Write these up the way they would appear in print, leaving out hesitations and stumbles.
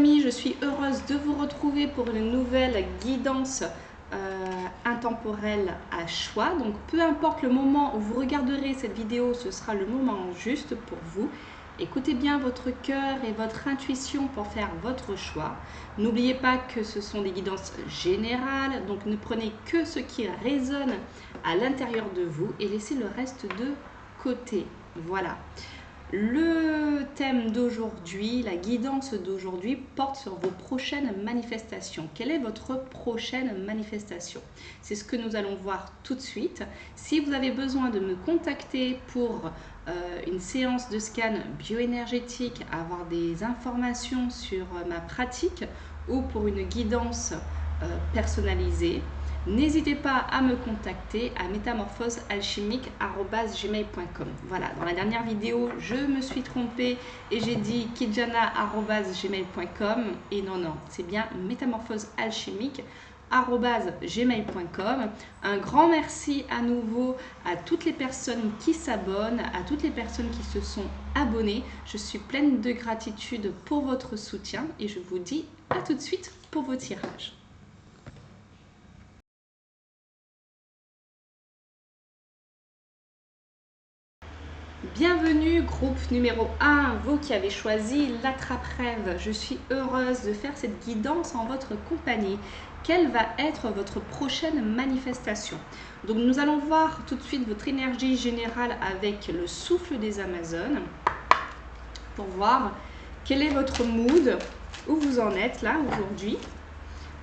amis, je suis heureuse de vous retrouver pour une nouvelle guidance intemporelle à choix. Donc peu importe le moment où vous regarderez cette vidéo, ce sera le moment juste pour vous. Écoutez bien votre cœur et votre intuition pour faire votre choix. N'oubliez pas que ce sont des guidances générales, donc ne prenez que ce qui résonne à l'intérieur de vous et laissez le reste de côté. Voilà. Le thème d'aujourd'hui, la guidance d'aujourd'hui porte sur vos prochaines manifestations. Quelle est votre prochaine manifestation? C'est ce que nous allons voir tout de suite. Si vous avez besoin de me contacter pour une séance de scan bioénergétique, avoir des informations sur ma pratique ou pour une guidance personnalisée, n'hésitez pas à me contacter à métamorphosealchimique@gmail.com. Voilà, dans la dernière vidéo, je me suis trompée et j'ai dit kidjana@gmail.com et non, c'est bien métamorphosealchimique@gmail.com. Un grand merci à nouveau à toutes les personnes qui s'abonnent, à toutes les personnes qui se sont abonnées. Je suis pleine de gratitude pour votre soutien et je vous dis à tout de suite pour vos tirages. Bienvenue groupe numéro 1, vous qui avez choisi l'attrape-rêve. Je suis heureuse de faire cette guidance en votre compagnie. Quelle va être votre prochaine manifestation? Donc nous allons voir tout de suite votre énergie générale avec le souffle des Amazones pour voir quel est votre mood, où vous en êtes là aujourd'hui.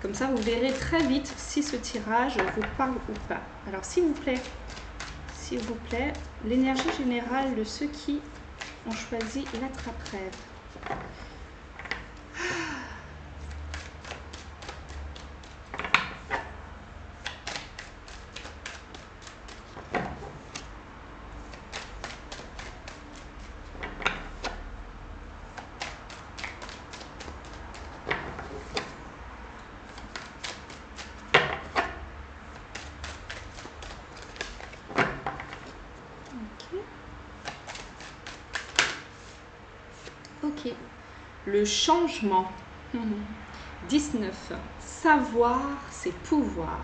Comme ça vous verrez très vite si ce tirage vous parle ou pas. Alors s'il vous plaît, l'énergie générale de ceux qui ont choisi l'attrape-rêve. Ok, le changement. 19. Savoir, c'est pouvoir.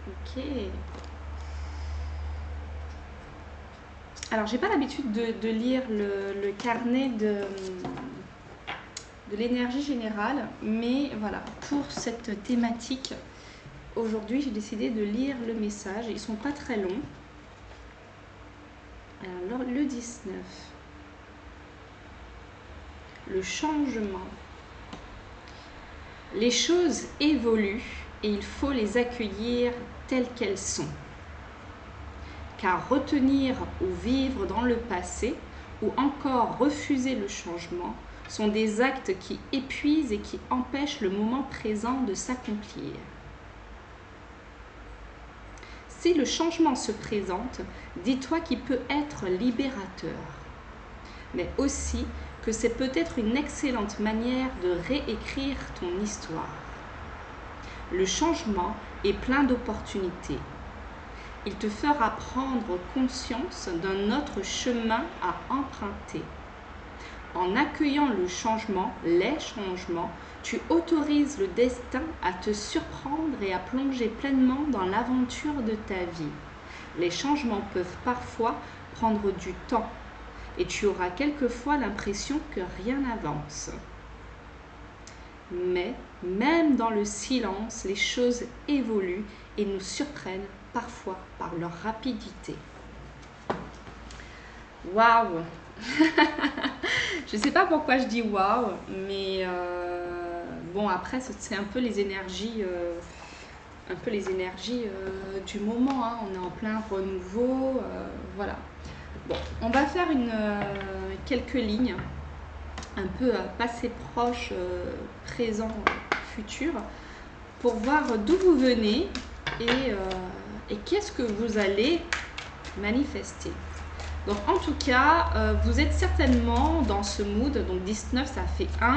Ok. Alors, j'ai pas l'habitude de lire le carnet de l'énergie générale, mais voilà, pour cette thématique, aujourd'hui, j'ai décidé de lire le message. Ils sont pas très longs. Alors, le 19. Le changement. Les choses évoluent et il faut les accueillir telles qu'elles sont. Car retenir ou vivre dans le passé ou encore refuser le changement sont des actes qui épuisent et qui empêchent le moment présent de s'accomplir. Si le changement se présente, dis-toi qu'il peut être libérateur, mais aussi que c'est peut-être une excellente manière de réécrire ton histoire. Le changement est plein d'opportunités. Il te fera prendre conscience d'un autre chemin à emprunter. En accueillant le changement, les changements, tu autorises le destin à te surprendre et à plonger pleinement dans l'aventure de ta vie. Les changements peuvent parfois prendre du temps et tu auras quelquefois l'impression que rien n'avance. Mais même dans le silence, les choses évoluent et nous surprennent parfois par leur rapidité. Waouh! Je ne sais pas pourquoi je dis waouh, mais bon, après c'est un peu les énergies, du moment, hein. On est en plein renouveau, voilà. Bon, on va faire quelques lignes, un peu passé, proche, présent, futur, pour voir d'où vous venez et qu'est-ce que vous allez manifester. Donc en tout cas, vous êtes certainement dans ce mood, donc 19 ça fait 1,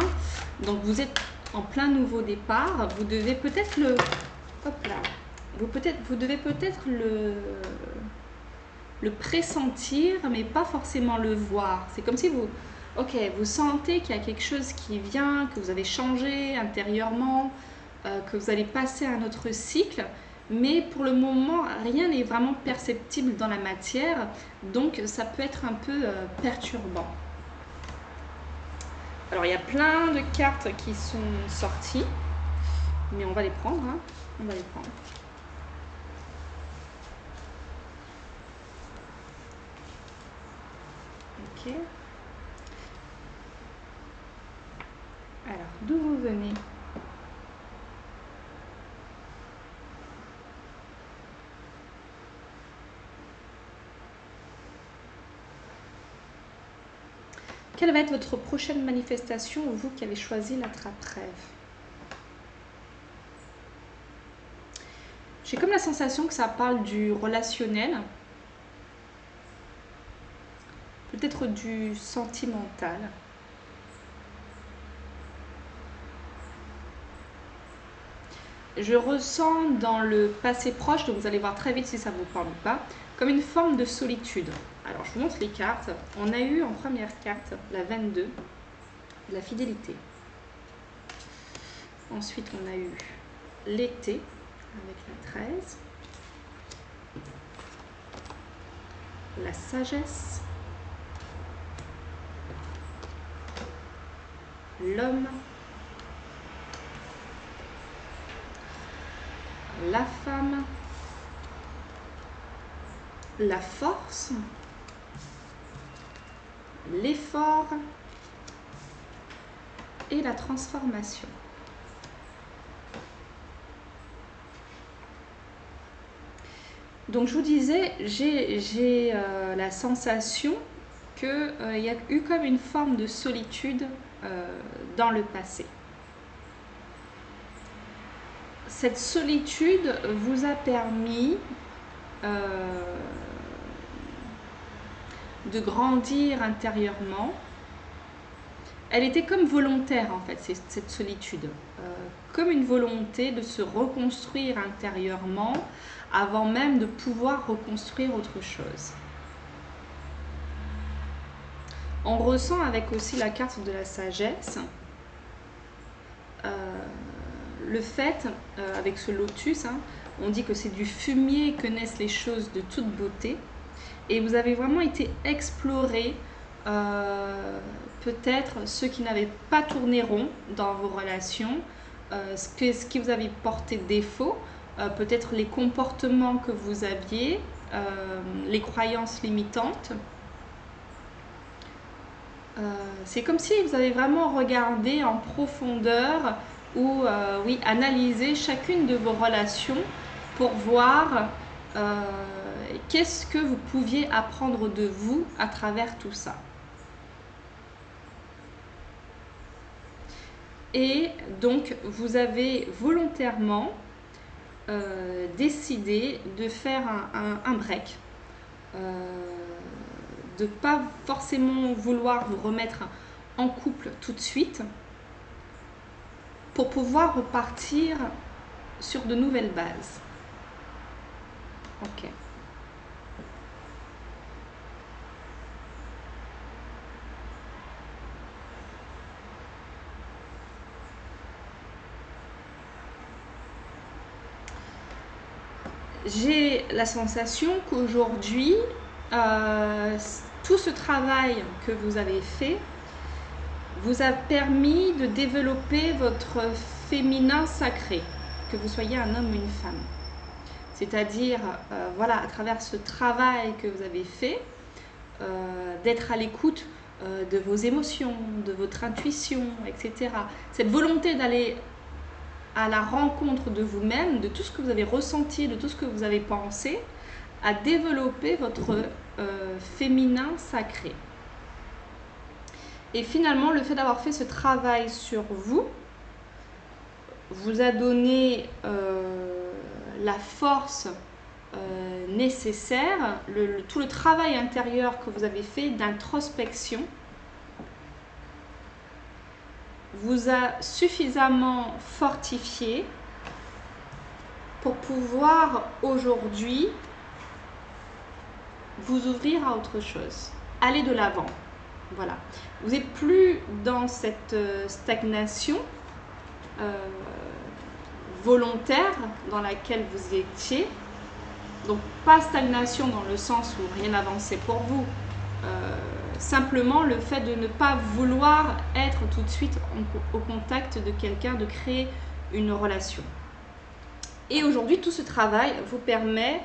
donc vous êtes en plein nouveau départ, vous devez peut-être vous devez peut-être le pressentir, mais pas forcément le voir. C'est comme si vous, ok, vous sentez qu'il y a quelque chose qui vient, que vous avez changé intérieurement, que vous allez passer à un autre cycle, mais pour le moment, rien n'est vraiment perceptible dans la matière, donc ça peut être un peu perturbant. Alors, il y a plein de cartes qui sont sorties, mais on va les prendre, hein. On va les prendre. Ok. Alors, d'où vous venez? Quelle va être votre prochaine manifestation, vous qui avez choisi l'attrape-rêve? J'ai comme la sensation que ça parle du relationnel, peut-être du sentimental. Je ressens dans le passé proche, donc vous allez voir très vite si ça vous parle ou pas, comme une forme de solitude. Alors je vous montre les cartes. On a eu en première carte la 22, la fidélité. Ensuite on a eu l'été avec la 13, la sagesse, l'homme, la femme, la force, l'effort et la transformation. Donc je vous disais, j'ai la sensation qu'il y a eu comme une forme de solitude dans le passé. Cette solitude vous a permis de grandir intérieurement. Elle était comme volontaire en fait, cette solitude, comme une volonté de se reconstruire intérieurement avant même de pouvoir reconstruire autre chose. On ressent avec aussi la carte de la sagesse le fait, avec ce lotus, hein, on dit que c'est du fumier que naissent les choses de toute beauté. Et vous avez vraiment été explorer peut-être ceux qui n'avaient pas tourné rond dans vos relations, ce qui vous avait porté défaut, peut-être les comportements que vous aviez, les croyances limitantes. C'est comme si vous avez vraiment regardé en profondeur ou oui, analysé chacune de vos relations pour voir qu'est-ce que vous pouviez apprendre de vous à travers tout ça. Et donc, vous avez volontairement décidé de faire un break, de ne pas forcément vouloir vous remettre en couple tout de suite pour pouvoir repartir sur de nouvelles bases. Ok. J'ai la sensation qu'aujourd'hui, tout ce travail que vous avez fait vous a permis de développer votre féminin sacré, que vous soyez un homme ou une femme. C'est-à-dire, voilà, à travers ce travail que vous avez fait, d'être à l'écoute de vos émotions, de votre intuition, etc. Cette volonté d'aller à la rencontre de vous-même, de tout ce que vous avez ressenti, de tout ce que vous avez pensé, à développer votre féminin sacré. Et finalement, le fait d'avoir fait ce travail sur vous vous a donné la force nécessaire, tout le travail intérieur que vous avez fait d'introspection vous a suffisamment fortifié pour pouvoir aujourd'hui vous ouvrir à autre chose, aller de l'avant. Voilà. Vous n'êtes plus dans cette stagnation volontaire dans laquelle vous étiez. Donc pas stagnation dans le sens où rien n'avançait pour vous. Simplement le fait de ne pas vouloir être tout de suite au contact de quelqu'un, de créer une relation. Et aujourd'hui, tout ce travail vous permet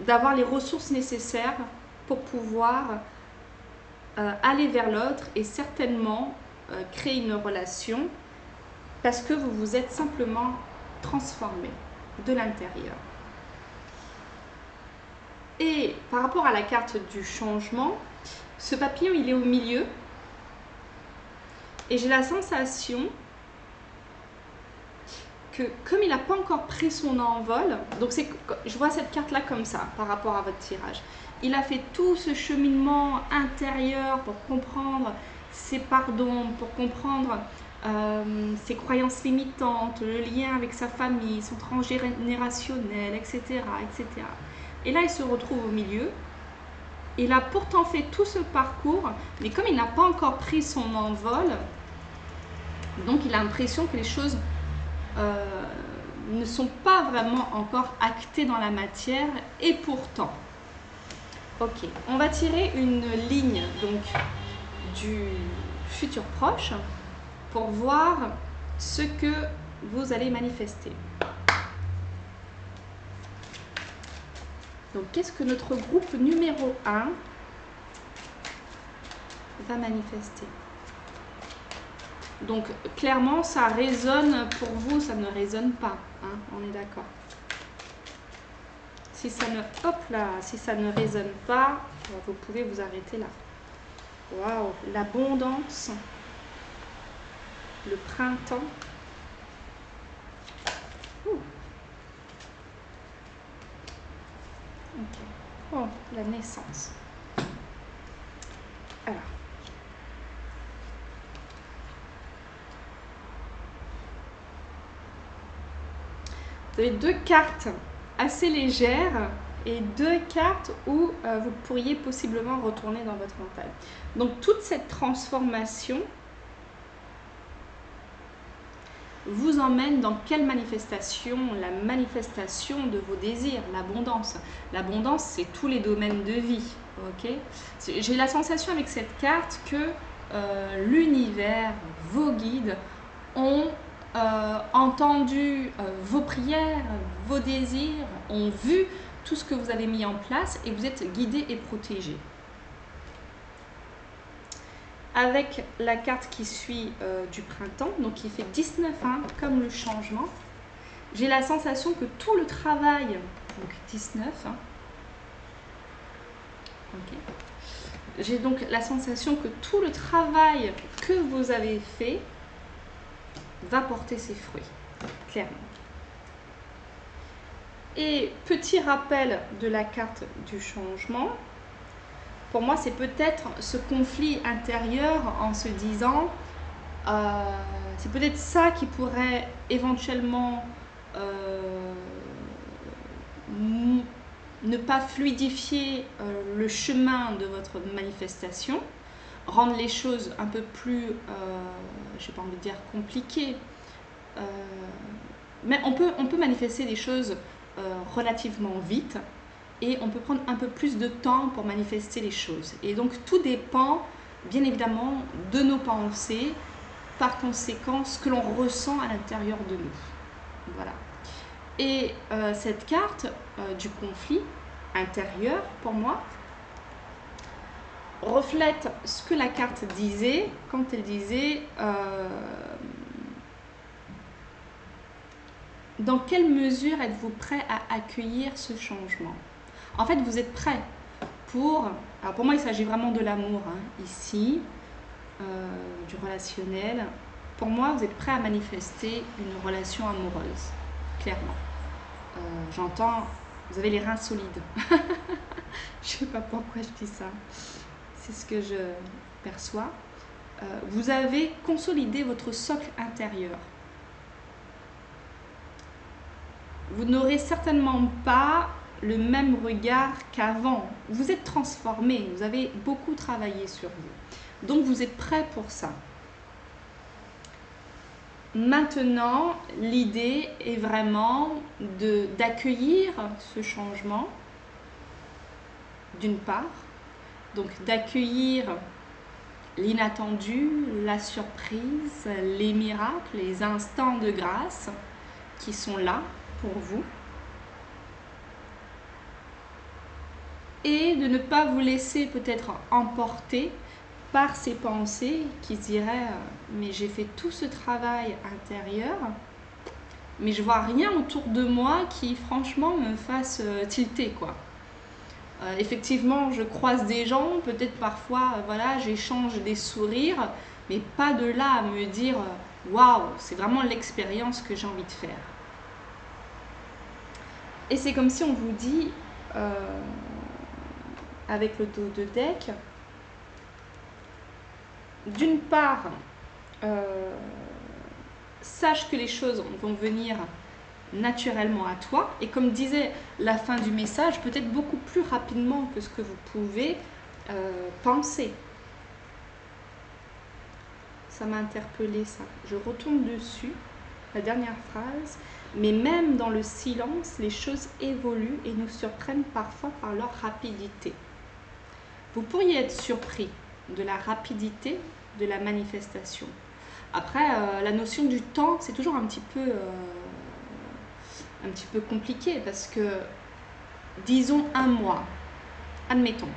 d'avoir les ressources nécessaires pour pouvoir aller vers l'autre et certainement créer une relation parce que vous vous êtes simplement transformé de l'intérieur. Et par rapport à la carte du changement, ce papillon il est au milieu et j'ai la sensation que comme il n'a pas encore pris son envol, donc je vois cette carte là comme ça par rapport à votre tirage, il a fait tout ce cheminement intérieur pour comprendre ses pardons, pour comprendre ses croyances limitantes, le lien avec sa famille, son transgénérationnel, etc., etc. Et là il se retrouve au milieu. Il a pourtant fait tout ce parcours, mais comme il n'a pas encore pris son envol, donc il a l'impression que les choses ne sont pas vraiment encore actées dans la matière, et pourtant. Ok, on va tirer une ligne donc du futur proche pour voir ce que vous allez manifester. Donc qu'est-ce que notre groupe numéro 1 va manifester? Donc clairement ça résonne pour vous, ça ne résonne pas, hein, on est d'accord. Si ça ne, hop là, si ça ne résonne pas, vous pouvez vous arrêter là. Waouh, l'abondance, le printemps. Ouh. Ok. Oh, la naissance. Alors. Vous avez deux cartes assez légères et deux cartes où vous pourriez possiblement retourner dans votre mental. Donc toute cette transformation vous emmène dans quelle manifestation? La manifestation de vos désirs, l'abondance. L'abondance, c'est tous les domaines de vie. Okay, j'ai la sensation avec cette carte que l'univers, vos guides ont entendu vos prières, vos désirs, ont vu tout ce que vous avez mis en place et vous êtes guidé et protégé. Avec la carte qui suit du printemps, donc qui fait 19, hein, comme le changement, j'ai la sensation que tout le travail, donc 19, hein, okay, j'ai donc la sensation que tout le travail que vous avez fait va porter ses fruits, clairement. Et petit rappel de la carte du changement, pour moi c'est peut-être ce conflit intérieur en se disant, c'est peut-être ça qui pourrait éventuellement ne pas fluidifier le chemin de votre manifestation, rendre les choses un peu plus, je n'ai pas envie de dire compliquées, mais on peut manifester des choses relativement vite et on peut prendre un peu plus de temps pour manifester les choses. Et donc tout dépend bien évidemment de nos pensées, par conséquent ce que l'on ressent à l'intérieur de nous. Voilà. Et cette carte du conflit intérieur, pour moi, reflète ce que la carte disait quand elle disait dans quelle mesure êtes-vous prêt à accueillir ce changement? En fait, vous êtes prêt pour... Alors pour moi, il s'agit vraiment de l'amour, hein, ici, du relationnel. Pour moi, vous êtes prêt à manifester une relation amoureuse, clairement. J'entends, vous avez les reins solides. Je ne sais pas pourquoi je dis ça. C'est ce que je perçois. Vous avez consolidé votre socle intérieur. vous n'aurez certainement pas le même regard qu'avant. Vous êtes transformé, vous avez beaucoup travaillé sur vous. Donc vous êtes prêt pour ça. Maintenant, l'idée est vraiment d'accueillir ce changement, d'une part, donc d'accueillir l'inattendu, la surprise, les miracles, les instants de grâce qui sont là pour vous. Et de ne pas vous laisser peut-être emporter par ces pensées qui se diraient mais j'ai fait tout ce travail intérieur, mais je vois rien autour de moi qui franchement me fasse tilter quoi. Effectivement, je croise des gens, peut-être parfois, voilà, j'échange des sourires, mais pas de là à me dire waouh, c'est vraiment l'expérience que j'ai envie de faire. Et c'est comme si on vous dit avec le dos de deck, d'une part, sache que les choses vont venir naturellement à toi, et comme disait la fin du message, peut-être beaucoup plus rapidement que ce que vous pouvez penser. Ça m'a interpellé ça. Je retourne dessus, la dernière phrase. Mais même dans le silence, les choses évoluent et nous surprennent parfois par leur rapidité. Vous pourriez être surpris de la rapidité de la manifestation. Après, la notion du temps, c'est toujours un petit peu compliqué parce que, disons un mois, admettons,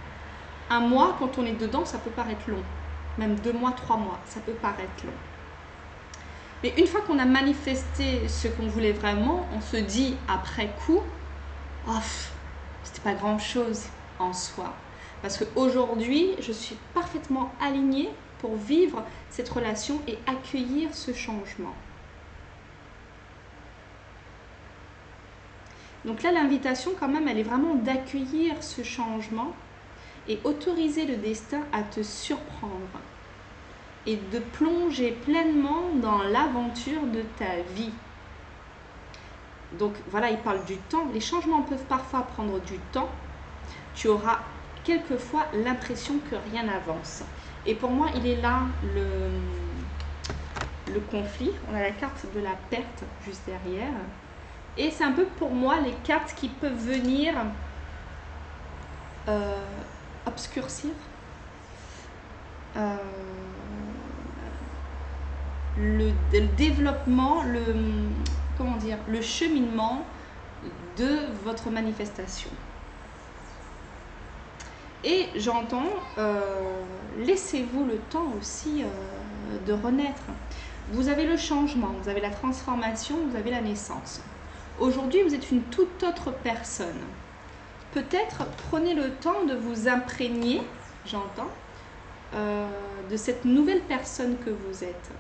un mois, quand on est dedans, ça peut paraître long. Même 2 mois, 3 mois, ça peut paraître long. Mais une fois qu'on a manifesté ce qu'on voulait vraiment, on se dit après coup, oh, c'était pas grand chose en soi. Parce qu'aujourd'hui, je suis parfaitement alignée pour vivre cette relation et accueillir ce changement. Donc là, l'invitation quand même, elle est vraiment d'accueillir ce changement et autoriser le destin à te surprendre et de plonger pleinement dans l'aventure de ta vie. Donc voilà, il parle du temps. Les changements peuvent parfois prendre du temps. Tu auras quelquefois l'impression que rien n'avance. Et pour moi, il est là le conflit. On a la carte de la perte juste derrière. Et c'est un peu pour moi les cartes qui peuvent venir obscurcir le développement, le cheminement de votre manifestation. Et j'entends, laissez-vous le temps aussi de renaître. Vous avez le changement, vous avez la transformation, vous avez la naissance. Aujourd'hui, vous êtes une toute autre personne. Peut-être prenez le temps de vous imprégner, j'entends, de cette nouvelle personne que vous êtes.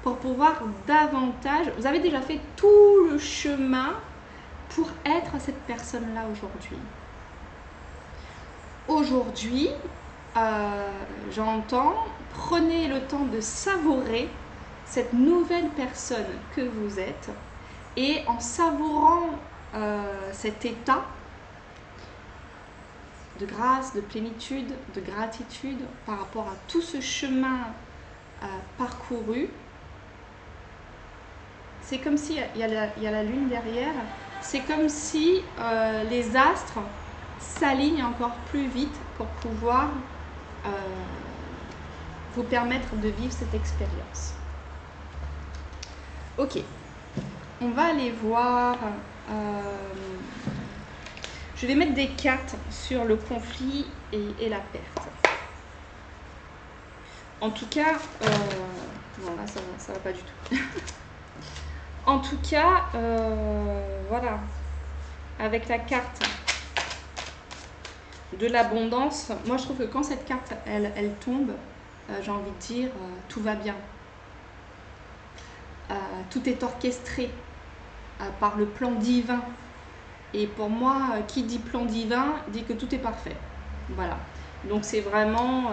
Pour pouvoir davantage... Vous avez déjà fait tout le chemin pour être cette personne-là aujourd'hui. Aujourd'hui, j'entends, prenez le temps de savourer cette nouvelle personne que vous êtes et en savourant cet état de grâce, de plénitude, de gratitude par rapport à tout ce chemin parcouru. C'est comme si, il y a la lune derrière, c'est comme si les astres s'alignent encore plus vite pour pouvoir vous permettre de vivre cette expérience. Ok, on va aller voir, je vais mettre des cartes sur le conflit et la perte. En tout cas, non là ça va pas du tout. En tout cas, voilà, avec la carte de l'abondance, moi je trouve que quand cette carte elle tombe, j'ai envie de dire tout va bien. Tout est orchestré par le plan divin. Et pour moi, qui dit plan divin dit que tout est parfait. Voilà. Donc c'est vraiment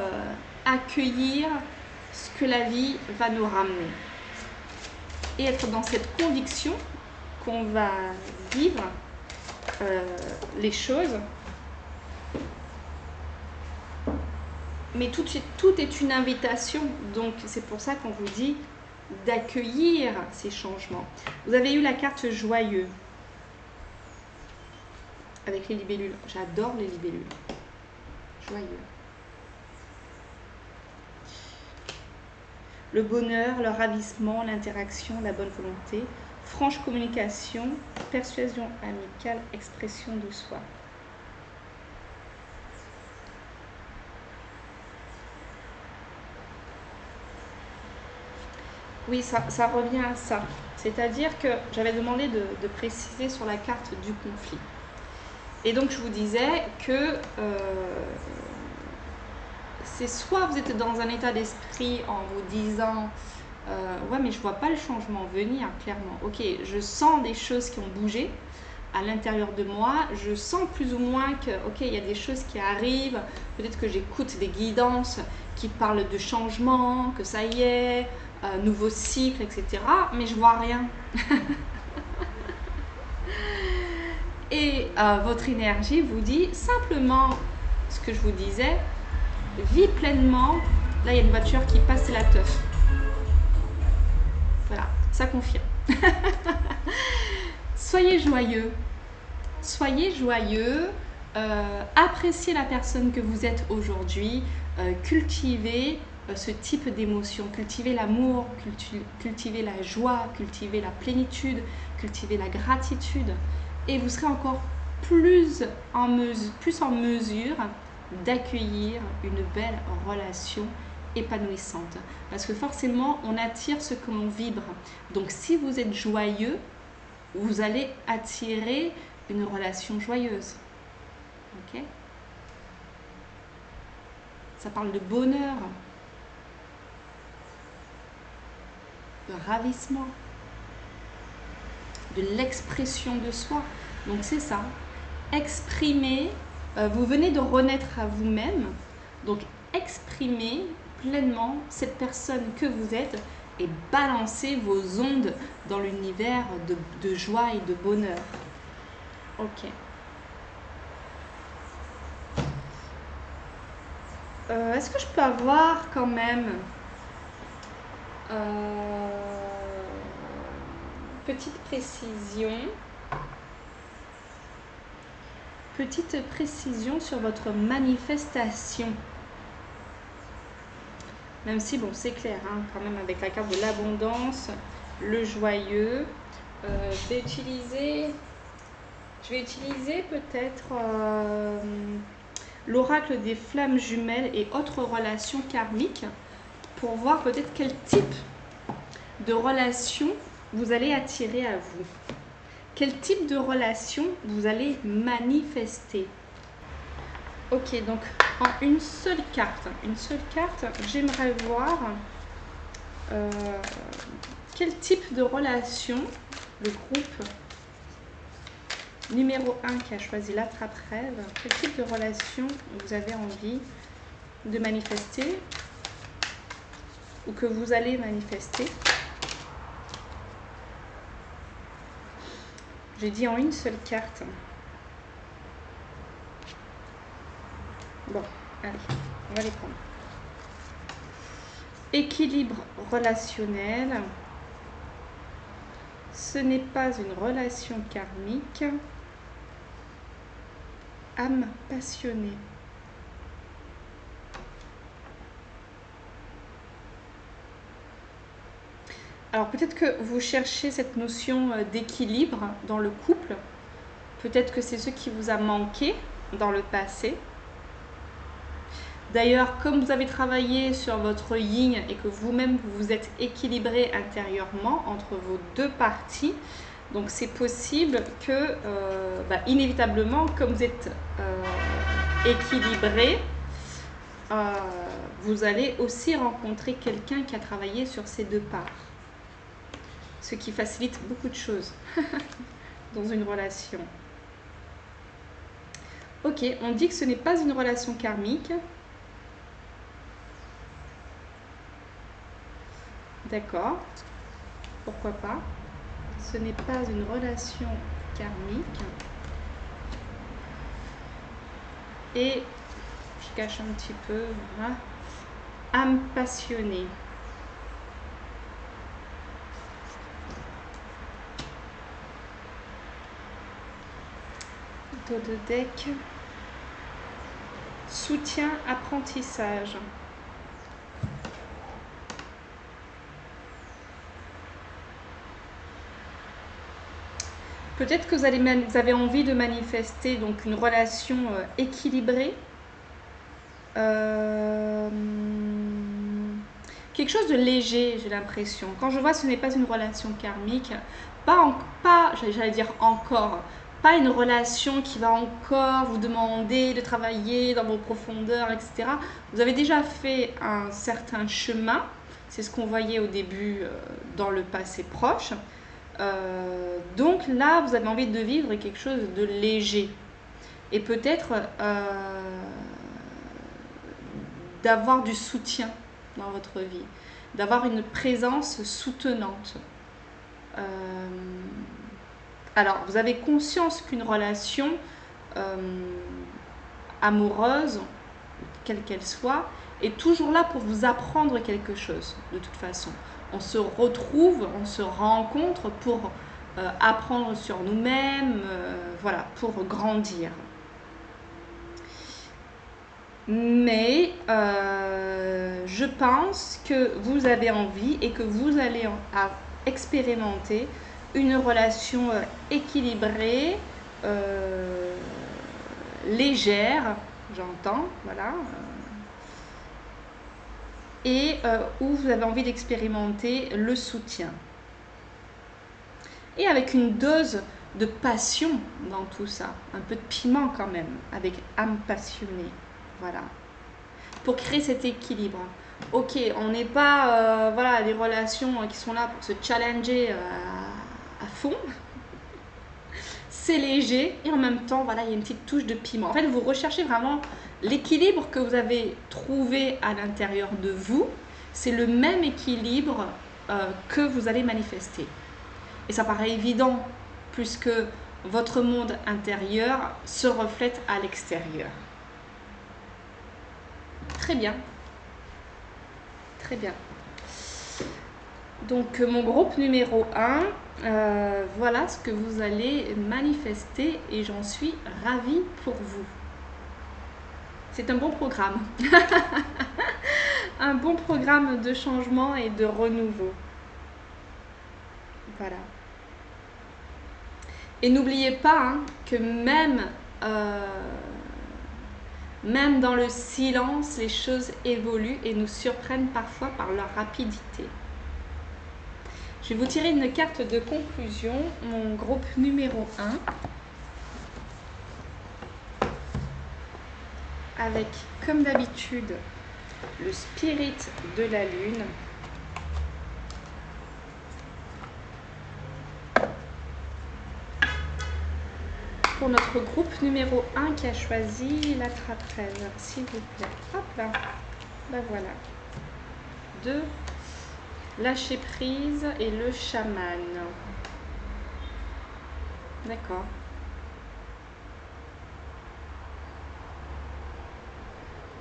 accueillir ce que la vie va nous ramener. Et être dans cette conviction qu'on va vivre les choses. Mais tout est une invitation. Donc, c'est pour ça qu'on vous dit d'accueillir ces changements. Vous avez eu la carte joyeux avec les libellules. J'adore les libellules. Joyeux. Le bonheur, le ravissement, l'interaction, la bonne volonté, franche communication, persuasion amicale, expression de soi. Oui, ça revient à ça. C'est-à-dire que j'avais demandé de préciser sur la carte du conflit. Et donc, je vous disais que c'est soit vous êtes dans un état d'esprit en vous disant ouais, mais je vois pas le changement venir, clairement. Ok, je sens des choses qui ont bougé à l'intérieur de moi. Je sens plus ou moins que, ok, il y a des choses qui arrivent. Peut-être que j'écoute des guidances qui parlent de changement, que ça y est, nouveau cycle, etc. Mais je vois rien. Et votre énergie vous dit simplement ce que je vous disais, vis pleinement. Là, il y a une voiture qui passe, c'est la teuf. Voilà, ça confirme. Soyez joyeux. Soyez joyeux. Appréciez la personne que vous êtes aujourd'hui. Cultivez ce type d'émotion. Cultivez l'amour, cultivez la joie, cultivez la plénitude, cultivez la gratitude. Et vous serez encore plus en mesure d'accueillir une belle relation épanouissante. Parce que forcément, on attire ce que l'on vibre. Donc, si vous êtes joyeux, vous allez attirer une relation joyeuse. Ok ? Ça parle de bonheur, de ravissement, de l'expression de soi. Donc c'est ça, exprimer, vous venez de renaître à vous-même, donc exprimez pleinement cette personne que vous êtes et balancez vos ondes dans l'univers de joie et de bonheur. Ok. Est-ce que je peux avoir quand même petite précision sur votre manifestation, même si bon c'est clair hein, quand même avec la carte de l'abondance, le joyeux. Je vais utiliser peut-être l'oracle des flammes jumelles et autres relations karmiques pour voir peut-être quel type de relation vous allez attirer à vous. Quel type de relation vous allez manifester. Ok, donc en une seule carte, j'aimerais voir quel type de relation le groupe numéro 1 qui a choisi l'attrape-rêve, quel type de relation vous avez envie de manifester ou que vous allez manifester. J'ai dit en une seule carte. Bon, allez, on va les prendre. Équilibre relationnel. Ce n'est pas une relation karmique. Âme passionnée. Alors peut-être que vous cherchez cette notion d'équilibre dans le couple. Peut-être que c'est ce qui vous a manqué dans le passé. D'ailleurs, comme vous avez travaillé sur votre yin et que vous-même vous êtes équilibré intérieurement entre vos deux parties, donc c'est possible que, inévitablement, comme vous êtes équilibré, vous allez aussi rencontrer quelqu'un qui a travaillé sur ces deux parts. Ce qui facilite beaucoup de choses dans une relation. Ok, on dit que ce n'est pas une relation karmique. D'accord. Pourquoi pas. Ce n'est pas une relation karmique. Et je cache un petit peu, voilà. Âme passionnée. Dos de deck. Soutien, apprentissage. Peut-être que vous avez envie de manifester donc une relation équilibrée. Quelque chose de léger, j'ai l'impression. Quand je vois ce n'est pas une relation karmique, j'allais dire encore, pas une relation qui va encore vous demander de travailler dans vos profondeurs, etc. Vous avez déjà fait un certain chemin, c'est ce qu'on voyait au début dans le passé proche. Donc là, vous avez envie de vivre quelque chose de léger. Et peut-être d'avoir du soutien dans votre vie, d'avoir une présence soutenante. Alors, vous avez conscience qu'une relation amoureuse, quelle qu'elle soit, est toujours là pour vous apprendre quelque chose, de toute façon. On se retrouve, on se rencontre pour apprendre sur nous-mêmes, voilà, pour grandir. Mais je pense que vous avez envie et que vous allez expérimenter une relation équilibrée, légère, j'entends, voilà, et où vous avez envie d'expérimenter le soutien. Et avec une dose de passion dans tout ça, un peu de piment quand même, avec âme passionnée. Voilà, pour créer cet équilibre. Ok, on n'est pas voilà, des relations qui sont là pour se challenger à fond. C'est léger et en même temps, voilà, il y a une petite touche de piment. En fait, vous recherchez vraiment l'équilibre que vous avez trouvé à l'intérieur de vous. C'est le même équilibre que vous allez manifester. Et ça paraît évident puisque votre monde intérieur se reflète à l'extérieur. Très bien. Très bien. Donc mon groupe numéro 1, voilà ce que vous allez manifester et j'en suis ravie pour vous. C'est un bon programme. Un bon programme de changement et de renouveau. Voilà. Et n'oubliez pas que même dans le silence, les choses évoluent et nous surprennent parfois par leur rapidité. Je vais vous tirer une carte de conclusion, mon groupe numéro 1, avec, comme d'habitude, le spirit de la lune. Pour notre groupe numéro 1 qui a choisi la tratraine, s'il vous plaît. Hop là. Ben voilà. 2. Lâcher prise et le chaman. D'accord.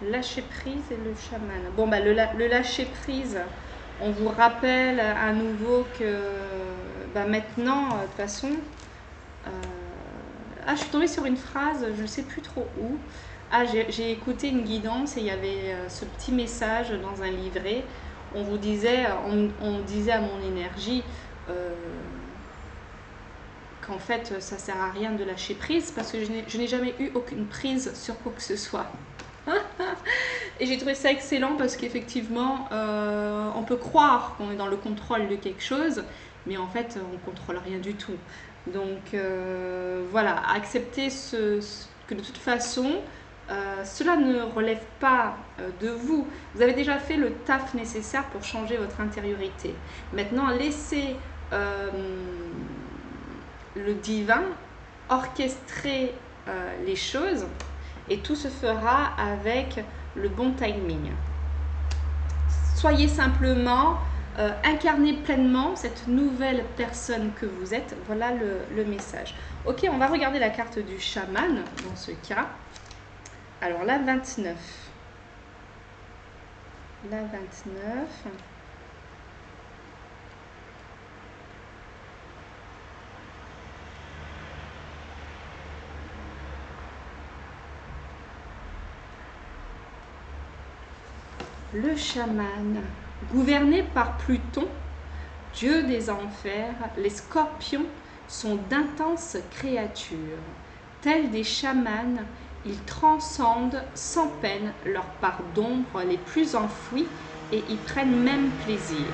Lâcher prise et le chaman. Bon, bah, le lâcher prise, on vous rappelle à nouveau que bah, maintenant, de toute façon, je suis tombée sur une phrase, je ne sais plus trop où. J'ai écouté une guidance et il y avait ce petit message dans un livret. On vous disait, on disait à mon énergie qu'en fait, ça sert à rien de lâcher prise parce que je n'ai jamais eu aucune prise sur quoi que ce soit. Et j'ai trouvé ça excellent parce qu'effectivement, on peut croire qu'on est dans le contrôle de quelque chose, mais en fait, on ne contrôle rien du tout. Donc voilà, accepter que de toute façon, cela ne relève pas de vous. Vous avez déjà fait le taf nécessaire pour changer votre intériorité. Maintenant, laissez le divin orchestrer les choses et tout se fera avec le bon timing. Soyez simplement incarner pleinement cette nouvelle personne que vous êtes. Voilà le message. Ok, on va regarder la carte du chaman dans ce cas. Alors la 29. La 29. Le chaman, gouverné par Pluton, dieu des enfers, les scorpions sont d'intenses créatures. Tels des chamans, ils transcendent sans peine leurs parts d'ombre les plus enfouies et y prennent même plaisir.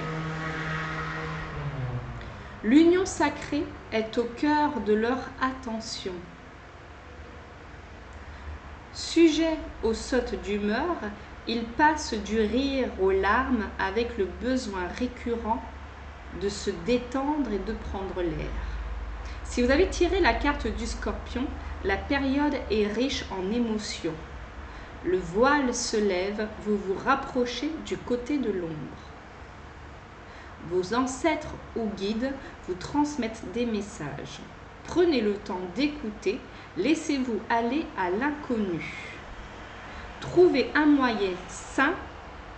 L'union sacrée est au cœur de leur attention. Sujets aux sautes d'humeur, ils passent du rire aux larmes avec le besoin récurrent de se détendre et de prendre l'air. Si vous avez tiré la carte du Scorpion, la période est riche en émotions. Le voile se lève, vous vous rapprochez du côté de l'ombre. Vos ancêtres ou guides vous transmettent des messages. Prenez le temps d'écouter, laissez-vous aller à l'inconnu. Trouvez un moyen sain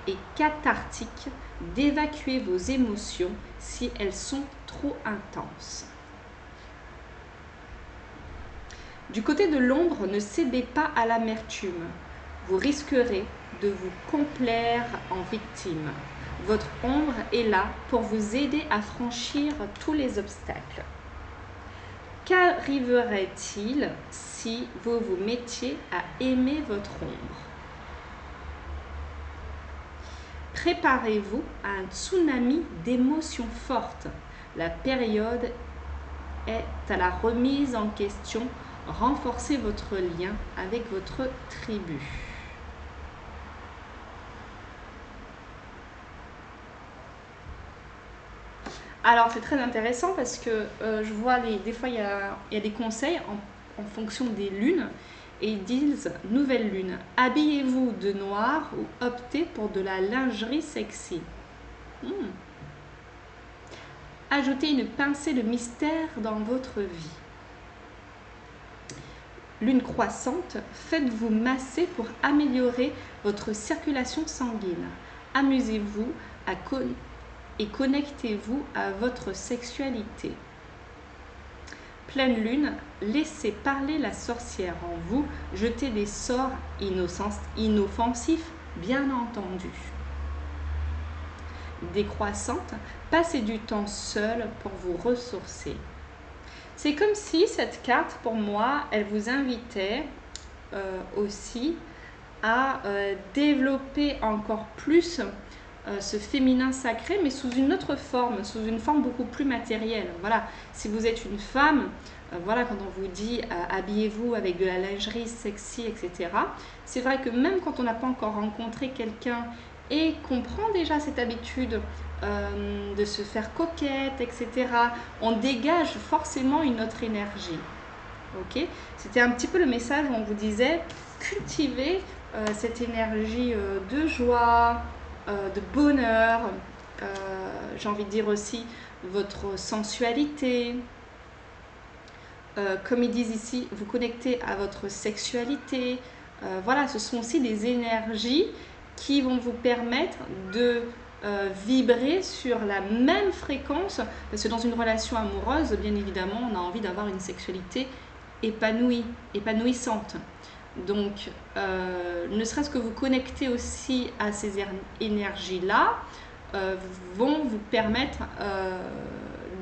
et cathartique d'évacuer vos émotions si elles sont trop intenses. Du côté de l'ombre, ne cédez pas à l'amertume. Vous risquerez de vous complaire en victime. Votre ombre est là pour vous aider à franchir tous les obstacles. Qu'arriverait-il si vous vous mettiez à aimer votre ombre? Préparez-vous à un tsunami d'émotions fortes. La période est à la remise en question. Renforcez votre lien avec votre tribu. Alors c'est très intéressant parce que je vois des fois il y a des conseils en fonction des lunes. Et ils disent, nouvelle lune, habillez-vous de noir ou optez pour de la lingerie sexy. Ajoutez une pincée de mystère dans votre vie. Lune croissante, faites-vous masser pour améliorer votre circulation sanguine. Amusez-vous et connectez-vous à votre sexualité. Pleine lune, laissez parler la sorcière en vous, jetez des sorts inoffensifs, bien entendu. Décroissante, passez du temps seul pour vous ressourcer. C'est comme si cette carte, pour moi, elle vous invitait aussi à développer encore plus ce féminin sacré, mais sous une autre forme, sous une forme beaucoup plus matérielle. Voilà, si vous êtes une femme, voilà, quand on vous dit habillez-vous avec de la lingerie sexy, etc. C'est vrai que même quand on n'a pas encore rencontré quelqu'un et qu'on prend déjà cette habitude de se faire coquette, etc., on dégage forcément une autre énergie. Ok, c'était un petit peu le message où on vous disait cultivez cette énergie de joie, de bonheur, j'ai envie de dire aussi votre sensualité. Comme ils disent ici, vous connectez à votre sexualité. Voilà, ce sont aussi des énergies qui vont vous permettre de vibrer sur la même fréquence, parce que dans une relation amoureuse, bien évidemment, on a envie d'avoir une sexualité épanouie, épanouissante. Donc, ne serait-ce que vous connecter aussi à ces énergies-là, vont vous permettre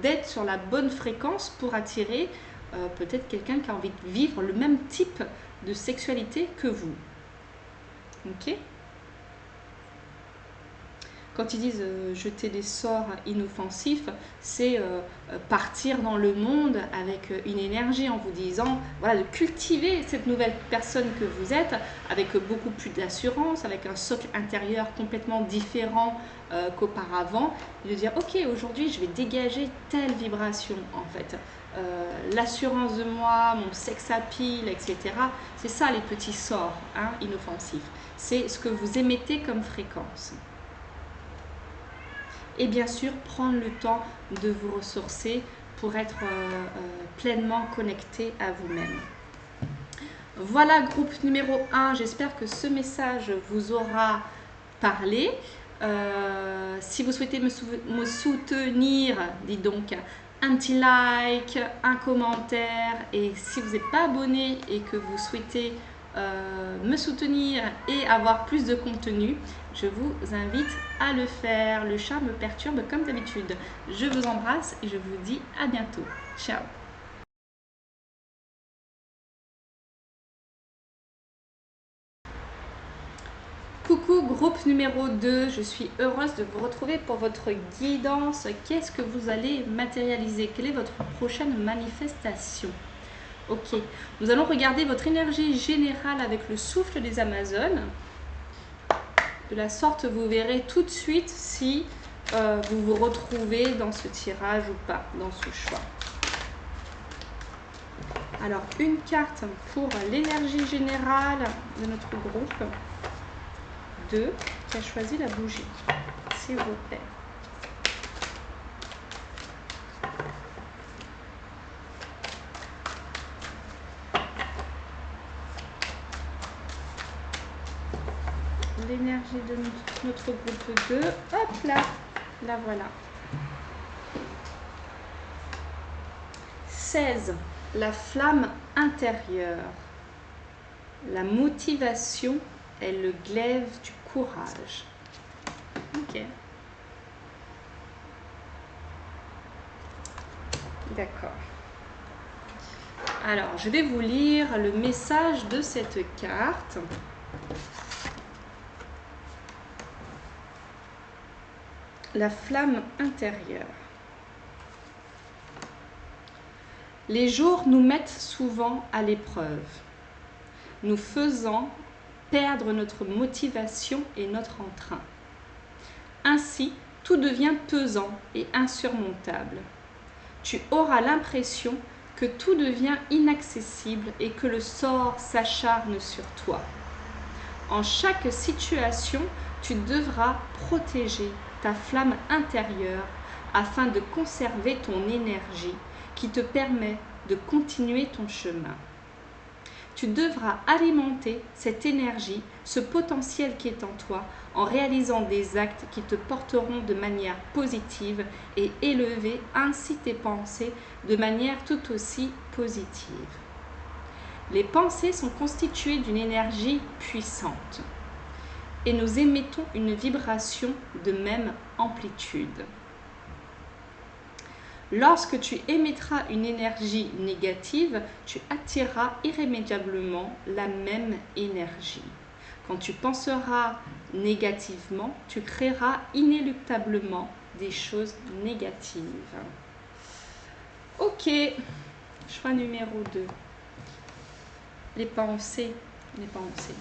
d'être sur la bonne fréquence pour attirer peut-être quelqu'un qui a envie de vivre le même type de sexualité que vous. Ok ? Quand ils disent jeter des sorts inoffensifs, c'est partir dans le monde avec une énergie en vous disant, voilà, de cultiver cette nouvelle personne que vous êtes avec beaucoup plus d'assurance, avec un socle intérieur complètement différent qu'auparavant, et de dire, ok, aujourd'hui je vais dégager telle vibration en fait. L'assurance de moi, mon sex appeal, etc. C'est ça les petits sorts inoffensifs. C'est ce que vous émettez comme fréquence. et bien sûr prendre le temps de vous ressourcer pour être pleinement connecté à vous-même. Voilà, groupe numéro 1, j'espère que ce message vous aura parlé. Si vous souhaitez me soutenir, dites donc un petit like, un commentaire, et si vous n'êtes pas abonné et que vous souhaitez me soutenir et avoir plus de contenu, je vous invite à le faire. Le chat me perturbe comme d'habitude. Je vous embrasse et je vous dis à bientôt. Ciao. Coucou groupe numéro 2, je suis heureuse de vous retrouver pour votre guidance. Qu'est-ce que vous allez matérialiser? Quelle est votre prochaine manifestation? Ok, nous allons regarder votre énergie générale avec le souffle des Amazones. De la sorte, vous verrez tout de suite si vous vous retrouvez dans ce tirage ou pas, dans ce choix. Alors, une carte pour l'énergie générale de notre groupe. 2, qui a choisi la bougie, s'il vous plaît. L'énergie de notre groupe 2, hop là, la voilà. 16, la flamme intérieure. La motivation est le glaive du courage. Ok. D'accord. Alors, je vais vous lire le message de cette carte. La flamme intérieure. Les jours nous mettent souvent à l'épreuve, nous faisant perdre notre motivation et notre entrain. Ainsi, tout devient pesant et insurmontable. Tu auras l'impression que tout devient inaccessible et que le sort s'acharne sur toi. En chaque situation, tu devras protéger ta flamme intérieure afin de conserver ton énergie qui te permet de continuer ton chemin. Tu devras alimenter cette énergie, ce potentiel qui est en toi, en réalisant des actes qui te porteront de manière positive et élever ainsi tes pensées de manière tout aussi positive. Les pensées sont constituées d'une énergie puissante et nous émettons une vibration de même amplitude. Lorsque tu émettras une énergie négative, tu attireras irrémédiablement la même énergie. Quand tu penseras négativement, tu créeras inéluctablement des choses négatives. Ok, choix numéro 2. Les pensées. Les pensées.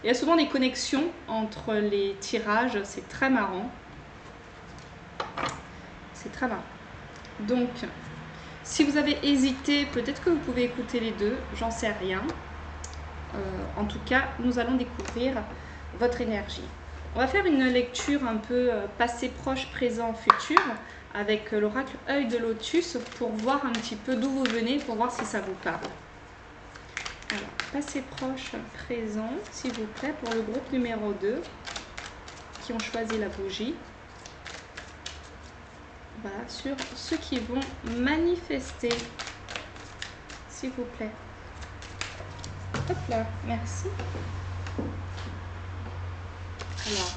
Il y a souvent des connexions entre les tirages, c'est très marrant. C'est très marrant. Donc, si vous avez hésité, peut-être que vous pouvez écouter les deux, j'en sais rien. En tout cas, nous allons découvrir votre énergie. On va faire une lecture un peu passé, proche, présent, futur avec l'oracle œil de lotus pour voir un petit peu d'où vous venez, pour voir si ça vous parle. Alors, passé, proche, présent, s'il vous plaît, pour le groupe numéro 2 qui ont choisi la bougie. Voilà, sur ceux qui vont manifester, s'il vous plaît. Hop là, merci. Alors,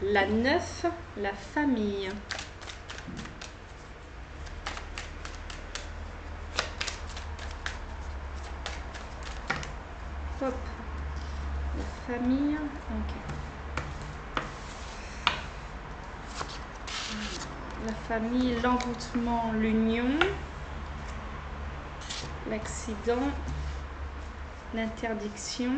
la 9, la famille. Hop, la famille, ok. La famille, l'envoûtement, l'union, l'accident, l'interdiction,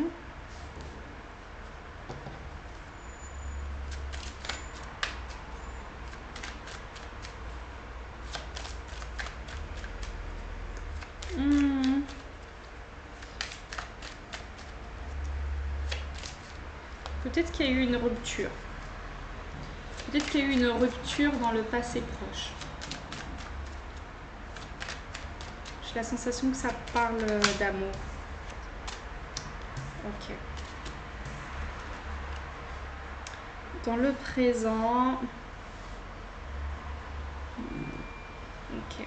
peut-être qu'il y a eu une rupture. Peut-être qu'il y a eu une rupture dans le passé proche. J'ai la sensation que ça parle d'amour. Ok. Dans le présent. Ok.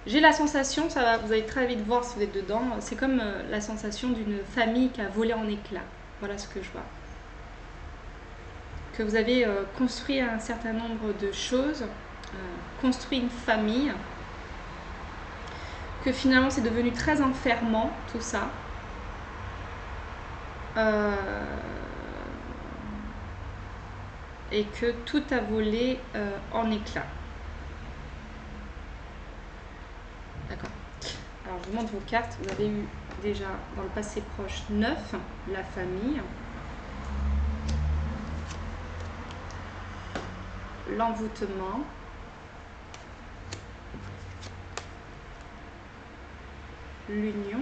J'ai la sensation, ça va, vous allez très vite voir si vous êtes dedans, c'est comme la sensation d'une famille qui a volé en éclats. Voilà ce que je vois. Que vous avez construit un certain nombre de choses, construit une famille, que finalement c'est devenu très enfermant tout ça. Et que tout a volé en éclats. D'accord. Alors je vous montre vos cartes. Vous avez eu déjà dans le passé proche 9, la famille, l'envoûtement, l'union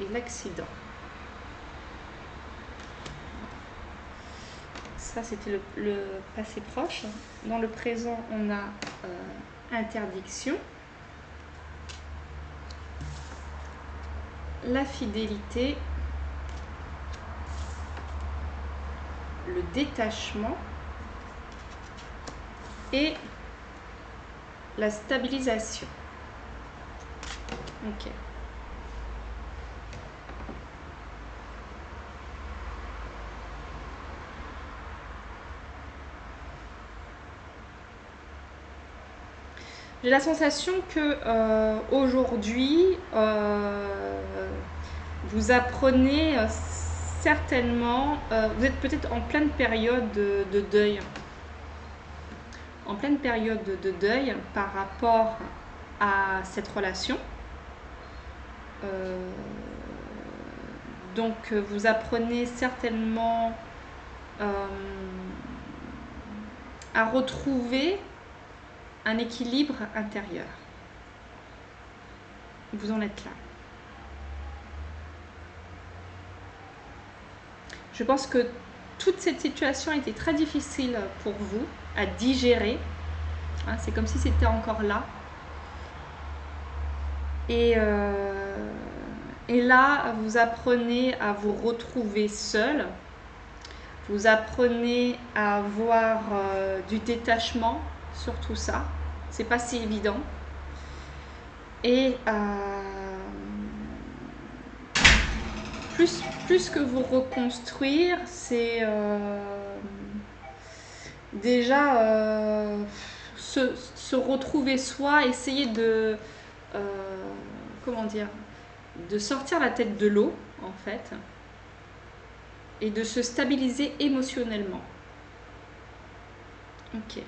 et l'accident. Ça c'était le passé proche. Dans le présent on a interdiction, la fidélité, le détachement et la stabilisation. Ok. J'ai la sensation que aujourd'hui, vous apprenez certainement, vous êtes peut-être en pleine période de deuil. En pleine période de deuil par rapport à cette relation. Donc vous apprenez certainement à retrouver un équilibre intérieur. Vous en êtes là. Je pense que toute cette situation a été très difficile pour vous à digérer. Hein, c'est comme si c'était encore là. Et là, vous apprenez à vous retrouver seul. Vous apprenez à avoir du détachement sur tout ça. C'est pas si évident. Et plus que vous reconstruire, c'est déjà se retrouver soi, essayer de comment dire, de sortir la tête de l'eau en fait et de se stabiliser émotionnellement. Ok.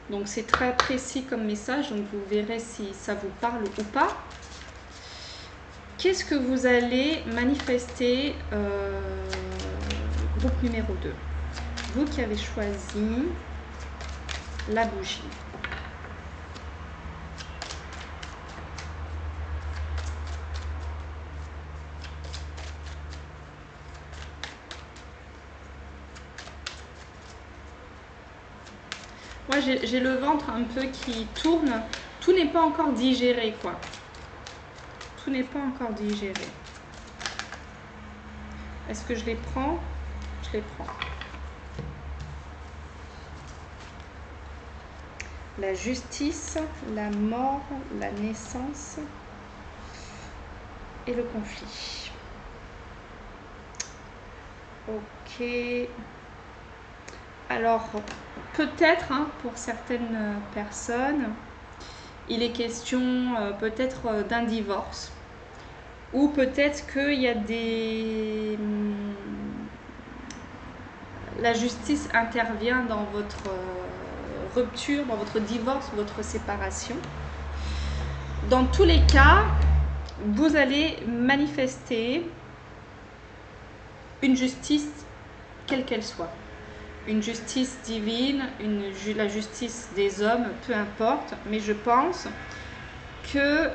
Donc c'est très précis comme message, donc vous verrez si ça vous parle ou pas. Qu'est-ce que vous allez manifester groupe numéro 2? Vous qui avez choisi la bougie. Moi j'ai le ventre un peu qui tourne. Tout n'est pas encore digéré quoi. Tout n'est pas encore digéré. Est-ce que je les prends? Je les prends. La justice, la mort, la naissance et le conflit. Ok. Alors, peut-être pour certaines personnes, il est question peut-être d'un divorce. Ou peut-être qu'il y a des... La justice intervient dans votre rupture, dans votre divorce, votre séparation. Dans tous les cas, vous allez manifester une justice, quelle qu'elle soit. une justice divine, la justice des hommes, peu importe, mais je pense que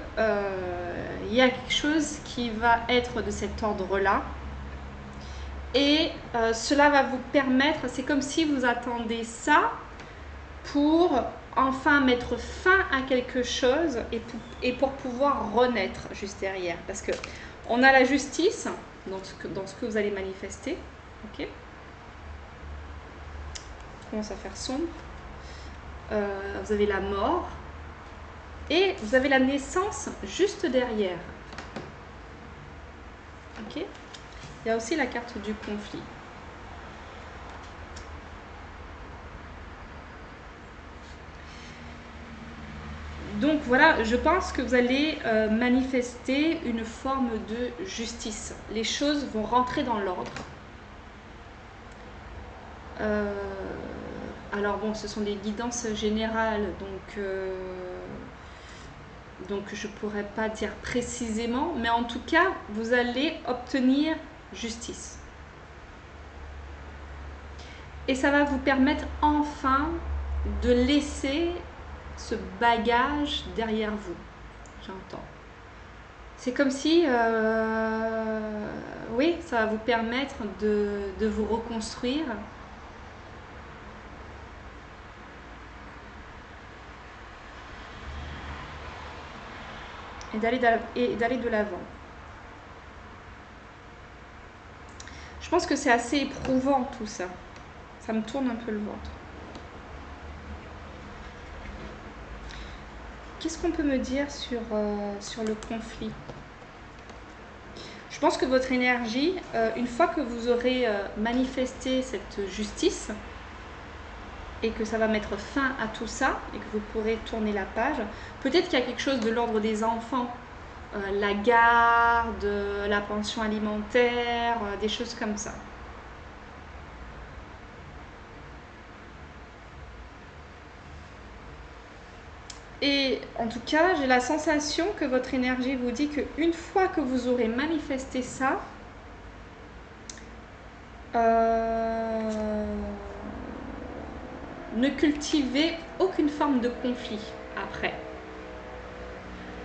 y a quelque chose qui va être de cet ordre-là. Et cela va vous permettre, c'est comme si vous attendez ça pour enfin mettre fin à quelque chose et pour pouvoir renaître juste derrière. Parce que on a la justice dans ce que vous allez manifester. Ok, commence à faire sombre. Vous avez la mort et vous avez la naissance juste derrière. Ok, il y a aussi la carte du conflit. Donc voilà, je pense que vous allez manifester une forme de justice. Les choses vont rentrer dans l'ordre. Alors bon, ce sont des guidances générales, donc je ne pourrais pas dire précisément, mais en tout cas, vous allez obtenir justice. Et ça va vous permettre enfin de laisser ce bagage derrière vous, j'entends. C'est comme si, oui, ça va vous permettre de vous reconstruire. Et d'aller de l'avant. Je pense que c'est assez éprouvant tout ça. Ça me tourne un peu le ventre. Qu'est-ce qu'on peut me dire sur le conflit? Je pense que votre énergie, une fois que vous aurez manifesté cette justice et que ça va mettre fin à tout ça et que vous pourrez tourner la page, peut-être qu'il y a quelque chose de l'ordre des enfants, la garde, la pension alimentaire, des choses comme ça. Et en tout cas, j'ai la sensation que votre énergie vous dit qu'une fois que vous aurez manifesté ça, ne cultivez aucune forme de conflit après.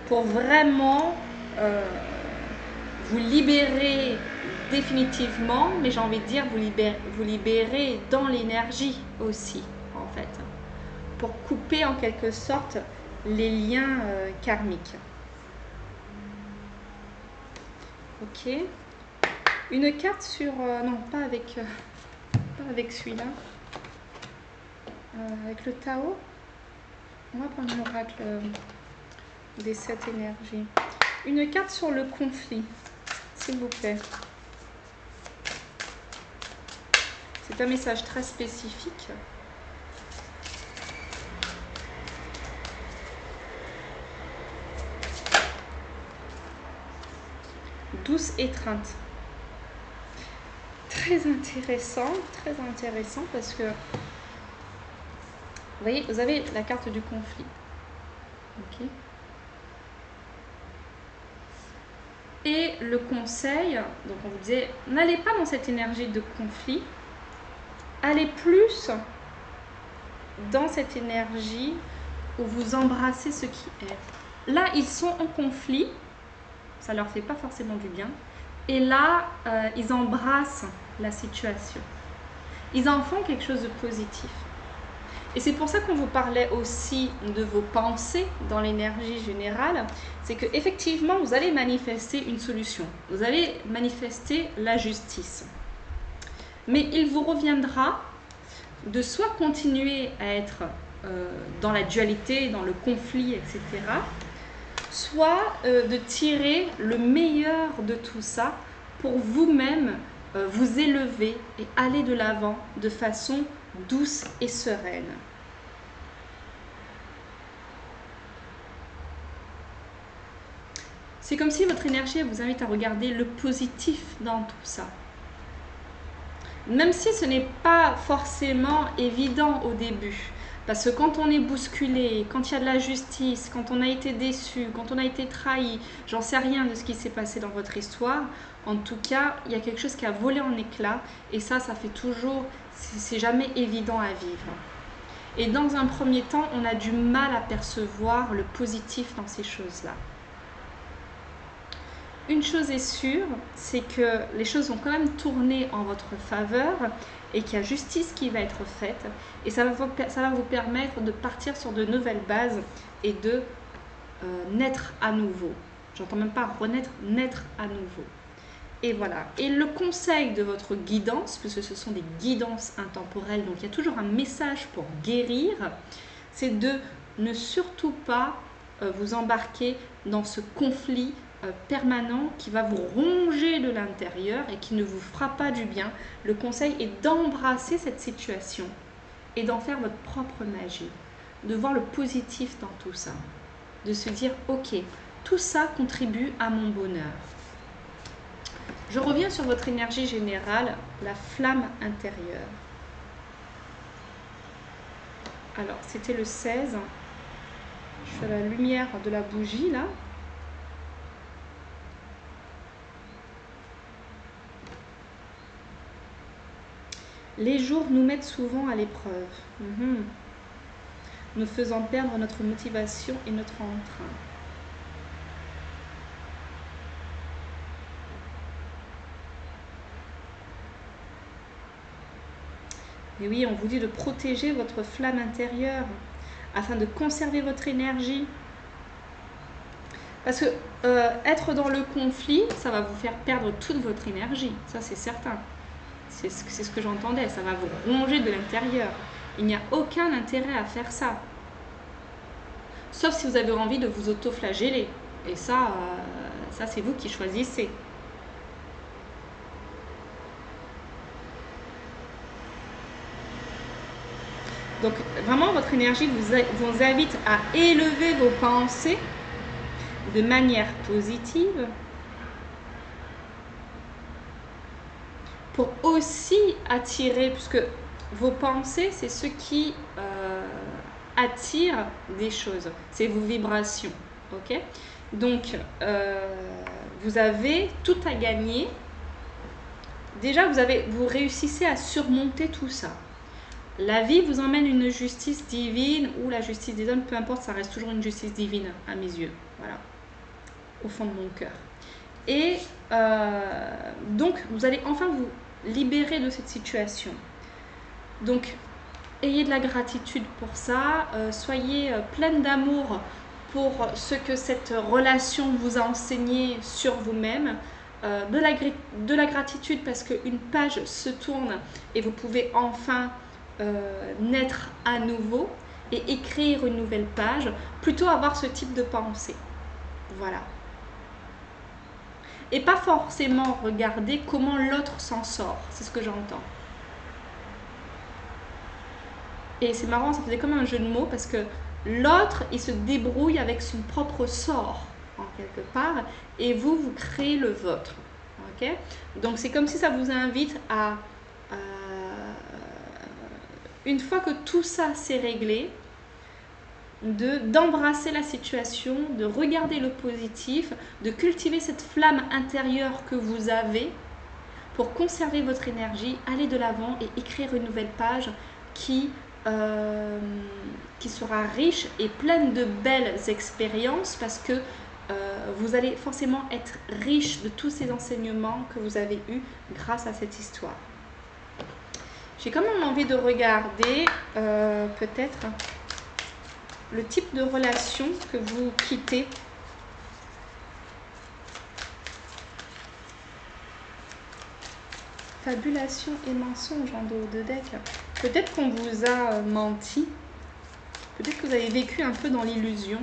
Pour vraiment vous libérer définitivement, mais j'ai envie de dire vous libérer dans l'énergie aussi, en fait. Pour couper en quelque sorte les liens karmiques. Ok. Une carte sur... non, pas avec celui-là. Avec le Tao. On va prendre l'oracle des 7 énergies. Une carte sur le conflit, s'il vous plaît. C'est un message très spécifique. Douce étreinte. Très intéressant parce que vous voyez, vous avez la carte du conflit. Ok. Et le conseil, donc on vous disait, n'allez pas dans cette énergie de conflit, allez plus dans cette énergie où vous embrassez ce qui est. Là, ils sont en conflit, ça leur fait pas forcément du bien, et là, ils embrassent la situation. Ils en font quelque chose de positif. Et c'est pour ça qu'on vous parlait aussi de vos pensées dans l'énergie générale. C'est qu'effectivement, vous allez manifester une solution. Vous allez manifester la justice. Mais il vous reviendra de soit continuer à être dans la dualité, dans le conflit, etc. Soit de tirer le meilleur de tout ça pour vous-même vous élever et aller de l'avant de façon douce et sereine. C'est comme si votre énergie vous invite à regarder le positif dans tout ça. Même si ce n'est pas forcément évident au début. Parce que quand on est bousculé, quand il y a de la justice, quand on a été déçu, quand on a été trahi, j'en sais rien de ce qui s'est passé dans votre histoire. En tout cas, il y a quelque chose qui a volé en éclats. Et ça fait toujours c'est jamais évident à vivre. Et dans un premier temps, on a du mal à percevoir le positif dans ces choses-là. Une chose est sûre, c'est que les choses vont quand même tourner en votre faveur et qu'il y a justice qui va être faite. Et ça va vous permettre de partir sur de nouvelles bases et de naître à nouveau. J'entends même pas renaître, naître à nouveau. Et voilà. Et le conseil de votre guidance, puisque ce sont des guidances intemporelles, donc il y a toujours un message pour guérir, c'est de ne surtout pas vous embarquer dans ce conflit permanent qui va vous ronger de l'intérieur et qui ne vous fera pas du bien. Le conseil est d'embrasser cette situation et d'en faire votre propre magie, de voir le positif dans tout ça, de se dire ok, tout ça contribue à mon bonheur. Je reviens sur votre énergie générale, la flamme intérieure. Alors, c'était le 16. Je suis à la lumière de la bougie, là. Les jours nous mettent souvent à l'épreuve, nous faisant perdre notre motivation et notre entrain. Et oui, on vous dit de protéger votre flamme intérieure afin de conserver votre énergie. Parce que être dans le conflit, ça va vous faire perdre toute votre énergie. Ça, c'est certain. C'est ce que j'entendais. Ça va vous ronger de l'intérieur. Il n'y a aucun intérêt à faire ça. Sauf si vous avez envie de vous auto-flageller. Et ça c'est vous qui choisissez. Donc vraiment, votre énergie vous invite à élever vos pensées de manière positive pour aussi attirer, puisque vos pensées, c'est ce qui attire des choses, c'est vos vibrations, ok? Donc, vous avez tout à gagner. Déjà, vous réussissez à surmonter tout ça. La vie vous emmène une justice divine ou la justice des hommes, peu importe, ça reste toujours une justice divine à mes yeux. Voilà, au fond de mon cœur. Et donc, vous allez enfin vous libérer de cette situation. Donc, ayez de la gratitude pour ça. Soyez pleine d'amour pour ce que cette relation vous a enseigné sur vous-même. De la gratitude parce qu'une page se tourne et vous pouvez enfin naître à nouveau et écrire une nouvelle page, plutôt avoir ce type de pensée. Voilà. Et pas forcément regarder comment l'autre s'en sort, c'est ce que j'entends. Et c'est marrant, ça faisait comme un jeu de mots parce que l'autre, il se débrouille avec son propre sort, en quelque part, et vous créez le vôtre. Ok ? Donc c'est comme si ça vous invite à une fois que tout ça s'est réglé, d'embrasser la situation, de regarder le positif, de cultiver cette flamme intérieure que vous avez pour conserver votre énergie, aller de l'avant et écrire une nouvelle page qui sera riche et pleine de belles expériences parce que vous allez forcément être riche de tous ces enseignements que vous avez eus grâce à cette histoire. J'ai quand même envie de regarder peut-être le type de relation que vous quittez. Fabulation et mensonge en dos de deck. Peut-être qu'on vous a menti. Peut-être que vous avez vécu un peu dans l'illusion.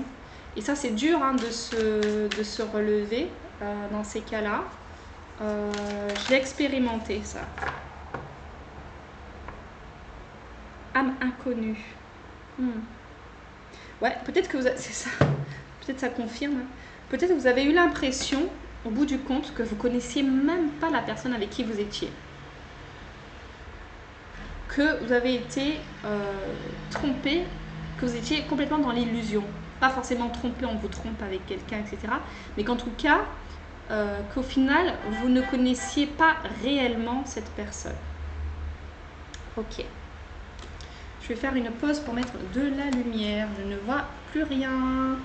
Et ça, c'est dur hein, de se relever dans ces cas-là. J'ai expérimenté ça. Âme inconnue. Ouais, peut-être que vous avez... C'est ça. Peut-être ça confirme. Peut-être que vous avez eu l'impression, au bout du compte, que vous connaissiez même pas la personne avec qui vous étiez. Que vous avez été trompé, que vous étiez complètement dans l'illusion. Pas forcément trompé, on vous trompe avec quelqu'un, etc. Mais qu'en tout cas, qu'au final, vous ne connaissiez pas réellement cette personne. Ok. Je vais faire une pause pour mettre de la lumière. Je ne vois plus rien.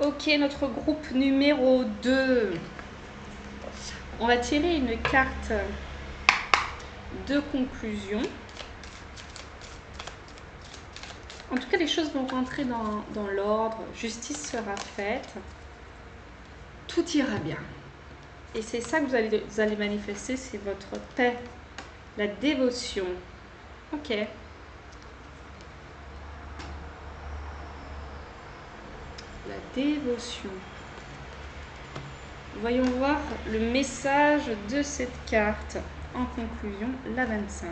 Ok, notre groupe numéro 2. On va tirer une carte de conclusion. En tout cas, les choses vont rentrer dans l'ordre. Justice sera faite. Tout ira bien. Et c'est ça que vous allez manifester, c'est votre paix, la dévotion. Ok. La dévotion. Voyons voir le message de cette carte. En conclusion, la 25.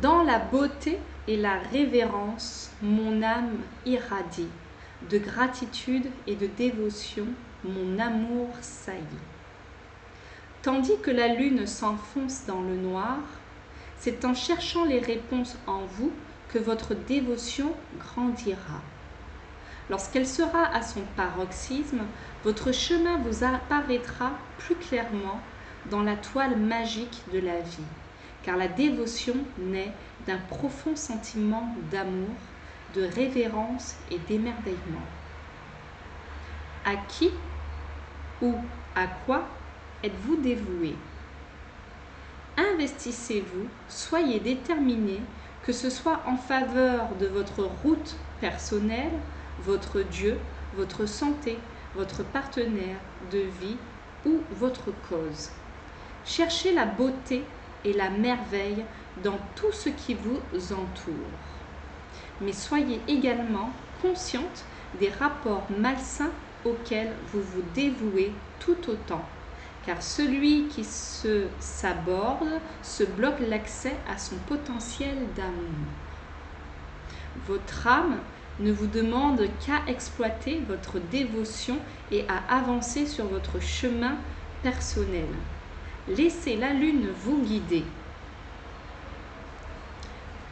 Dans la beauté et la révérence, mon âme irradie. De gratitude et de dévotion, mon amour saillit. Tandis que la lune s'enfonce dans le noir, c'est en cherchant les réponses en vous que votre dévotion grandira. Lorsqu'elle sera à son paroxysme, votre chemin vous apparaîtra plus clairement dans la toile magique de la vie, car la dévotion naît d'un profond sentiment d'amour, de révérence et d'émerveillement. À qui ou à quoi êtes-vous dévoué? Investissez-vous, soyez déterminé, que ce soit en faveur de votre route personnelle, votre Dieu, votre santé, votre partenaire de vie ou votre cause. Cherchez la beauté et la merveille dans tout ce qui vous entoure. Mais soyez également consciente des rapports malsains auxquels vous vous dévouez tout autant, car celui qui se saborde se bloque l'accès à son potentiel d'amour. Votre âme ne vous demande qu'à exploiter votre dévotion et à avancer sur votre chemin personnel. Laissez la lune vous guider.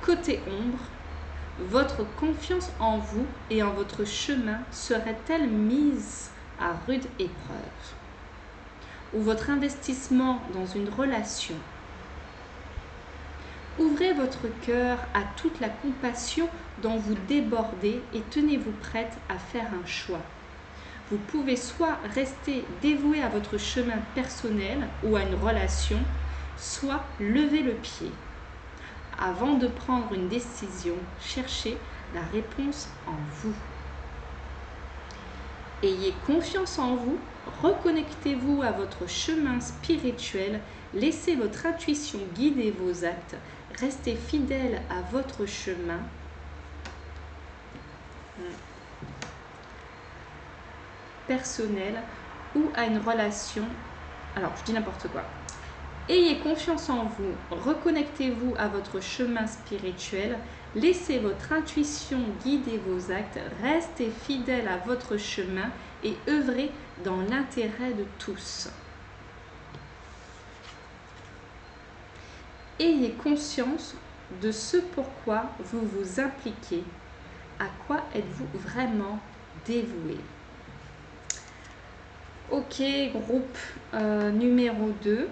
Côté ombre, votre confiance en vous et en votre chemin serait-elle mise à rude épreuve? Ou votre investissement dans une relation? Ouvrez votre cœur à toute la compassion dont vous débordez et tenez-vous prête à faire un choix. Vous pouvez soit rester dévoué à votre chemin personnel ou à une relation, soit lever le pied. Avant de prendre une décision, cherchez la réponse en vous. Ayez confiance en vous, reconnectez-vous à votre chemin spirituel, laissez votre intuition guider vos actes, restez fidèle à votre chemin. Personnel ou à une relation. Alors, je dis n'importe quoi. Ayez confiance en vous, reconnectez-vous à votre chemin spirituel, laissez votre intuition guider vos actes, restez fidèle à votre chemin et œuvrez dans l'intérêt de tous. Ayez conscience de ce pourquoi vous vous impliquez, à quoi êtes-vous vraiment dévoué. Ok, groupe numéro 2.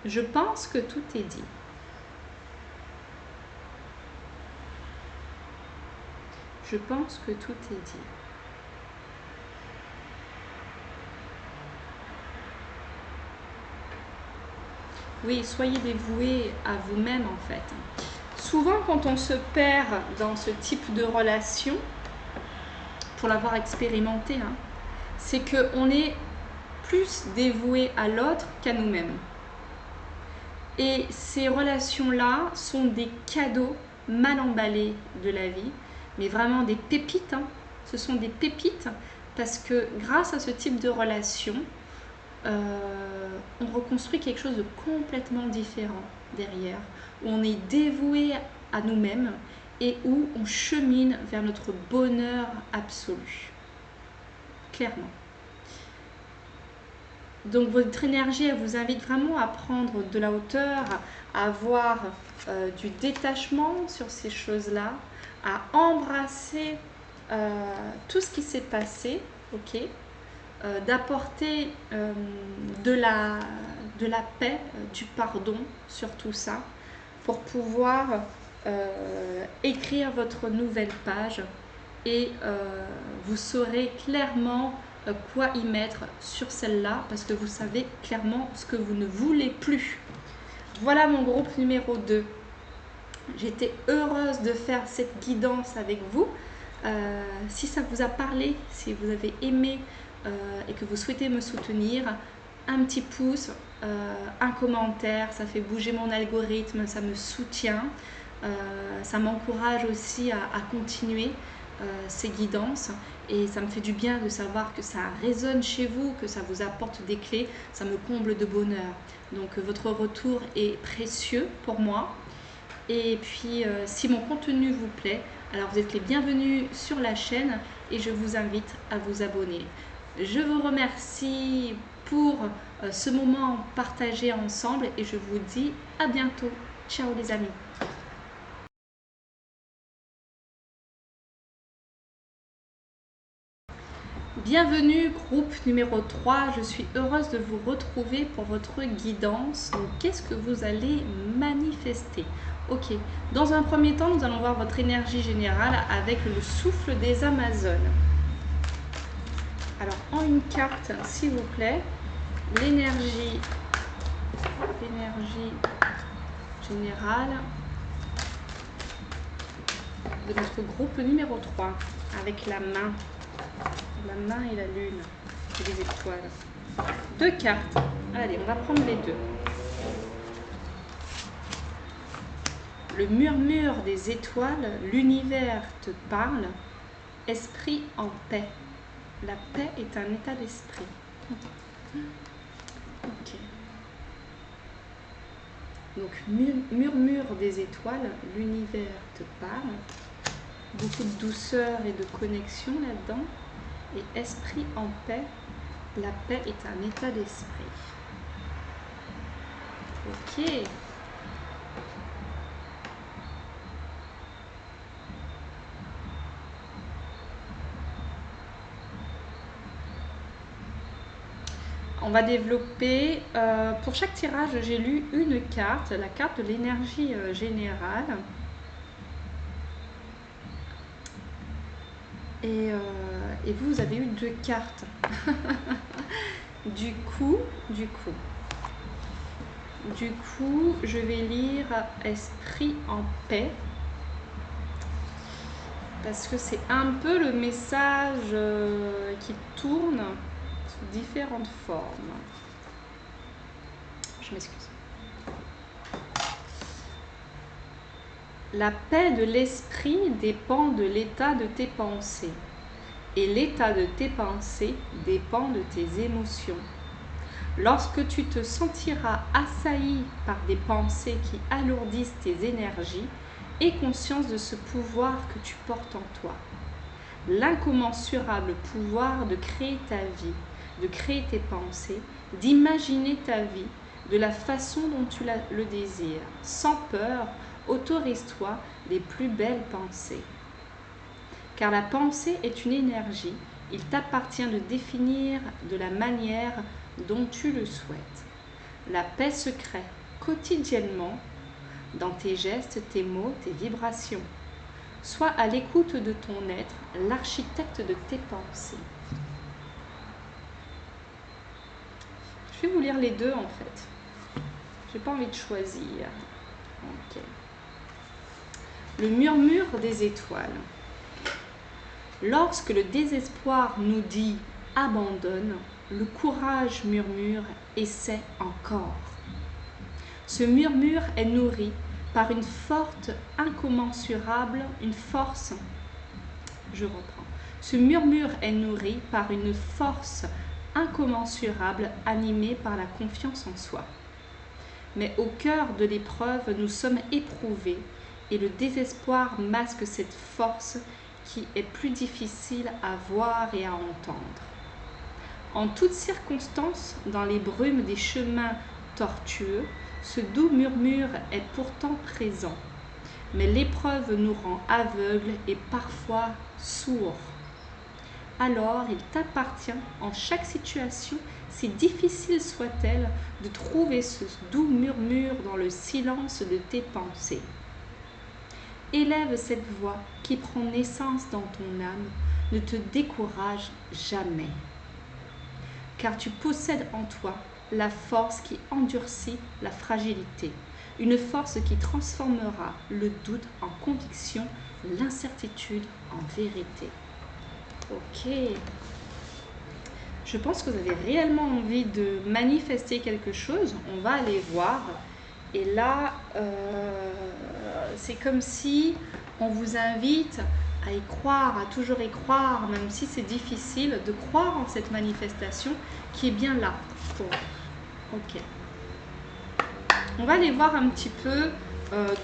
Je pense que tout est dit. Je pense que tout est dit. Oui, soyez dévoués à vous-même en fait. Souvent, quand on se perd dans ce type de relation, pour l'avoir expérimenté, c'est qu'on est plus dévoué à l'autre qu'à nous-mêmes. Et ces relations-là sont des cadeaux mal emballés de la vie, mais vraiment des pépites. Ce sont des pépites parce que grâce à ce type de relation, on reconstruit quelque chose de complètement différent derrière, où on est dévoué à nous-mêmes et où on chemine vers notre bonheur absolu. Clairement. Donc votre énergie, elle vous invite vraiment à prendre de la hauteur, à avoir du détachement sur ces choses-là, à embrasser tout ce qui s'est passé, ok, d'apporter de la paix, du pardon sur tout ça, pour pouvoir écrire votre nouvelle page et vous saurez clairement quoi y mettre sur celle-là parce que vous savez clairement ce que vous ne voulez plus. Voilà mon groupe numéro 2. J'étais heureuse de faire cette guidance avec vous. Si ça vous a parlé, si vous avez aimé et que vous souhaitez me soutenir, un petit pouce, un commentaire, ça fait bouger mon algorithme, ça me soutient, ça m'encourage aussi à continuer ces guidances et ça me fait du bien de savoir que ça résonne chez vous, que ça vous apporte des clés, ça me comble de bonheur. Donc votre retour est précieux pour moi. Et puis si mon contenu vous plaît, alors vous êtes les bienvenus sur la chaîne et je vous invite à vous abonner. Je vous remercie pour ce moment partagé ensemble et je vous dis à bientôt. Ciao les amis. Bienvenue groupe numéro 3, je suis heureuse de vous retrouver pour votre guidance. Donc qu'est-ce que vous allez manifester? Ok, dans un premier temps, nous allons voir votre énergie générale avec le souffle des Amazones. Alors en une carte, s'il vous plaît, l'énergie générale de notre groupe numéro 3 avec la main et la lune et les étoiles. 2 cartes. Allez, on va prendre les deux. Le murmure des étoiles, l'univers te parle, esprit en paix. La paix est un état d'esprit. Ok. Donc, murmure des étoiles, l'univers te parle. Beaucoup de douceur et de connexion là-dedans. Et esprit en paix, la paix est un état d'esprit. Ok. On va développer, pour chaque tirage, j'ai lu une carte, la carte de l'énergie générale. Et vous avez eu 2 cartes. Du coup, je vais lire Esprit en paix. Parce que c'est un peu le message qui tourne sous différentes formes. Je m'excuse. La paix de l'esprit dépend de l'état de tes pensées. Et l'état de tes pensées dépend de tes émotions. Lorsque tu te sentiras assailli par des pensées qui alourdissent tes énergies, aie conscience de ce pouvoir que tu portes en toi. L'incommensurable pouvoir de créer ta vie, de créer tes pensées, d'imaginer ta vie de la façon dont tu le désires. Sans peur, autorise-toi les plus belles pensées. Car la pensée est une énergie, il t'appartient de définir de la manière dont tu le souhaites. La paix se crée quotidiennement dans tes gestes, tes mots, tes vibrations. Sois à l'écoute de ton être, l'architecte de tes pensées. Je vais vous lire les deux en fait. J'ai pas envie de choisir. Ok. Le murmure des étoiles. Lorsque le désespoir nous dit « abandonne », le courage murmure « essaie encore ». Ce murmure est nourri par une forte incommensurable, une force. Je reprends. Ce murmure est nourri par une force incommensurable animée par la confiance en soi. Mais au cœur de l'épreuve, nous sommes éprouvés et le désespoir masque cette force qui est plus difficile à voir et à entendre. En toutes circonstances, dans les brumes des chemins tortueux, ce doux murmure est pourtant présent. Mais l'épreuve nous rend aveugles et parfois sourd. Alors il t'appartient en chaque situation, si difficile soit-elle, de trouver ce doux murmure dans le silence de tes pensées. Élève cette voix qui prend naissance dans ton âme, ne te décourage jamais. Car tu possèdes en toi la force qui endurcit la fragilité, une force qui transformera le doute en conviction, l'incertitude en vérité. Ok. Je pense que vous avez réellement envie de manifester quelque chose. On va aller voir. Et là, c'est comme si on vous invite à y croire, à toujours y croire, même si c'est difficile, de croire en cette manifestation qui est bien là pour vous. Ok. On va aller voir un petit peu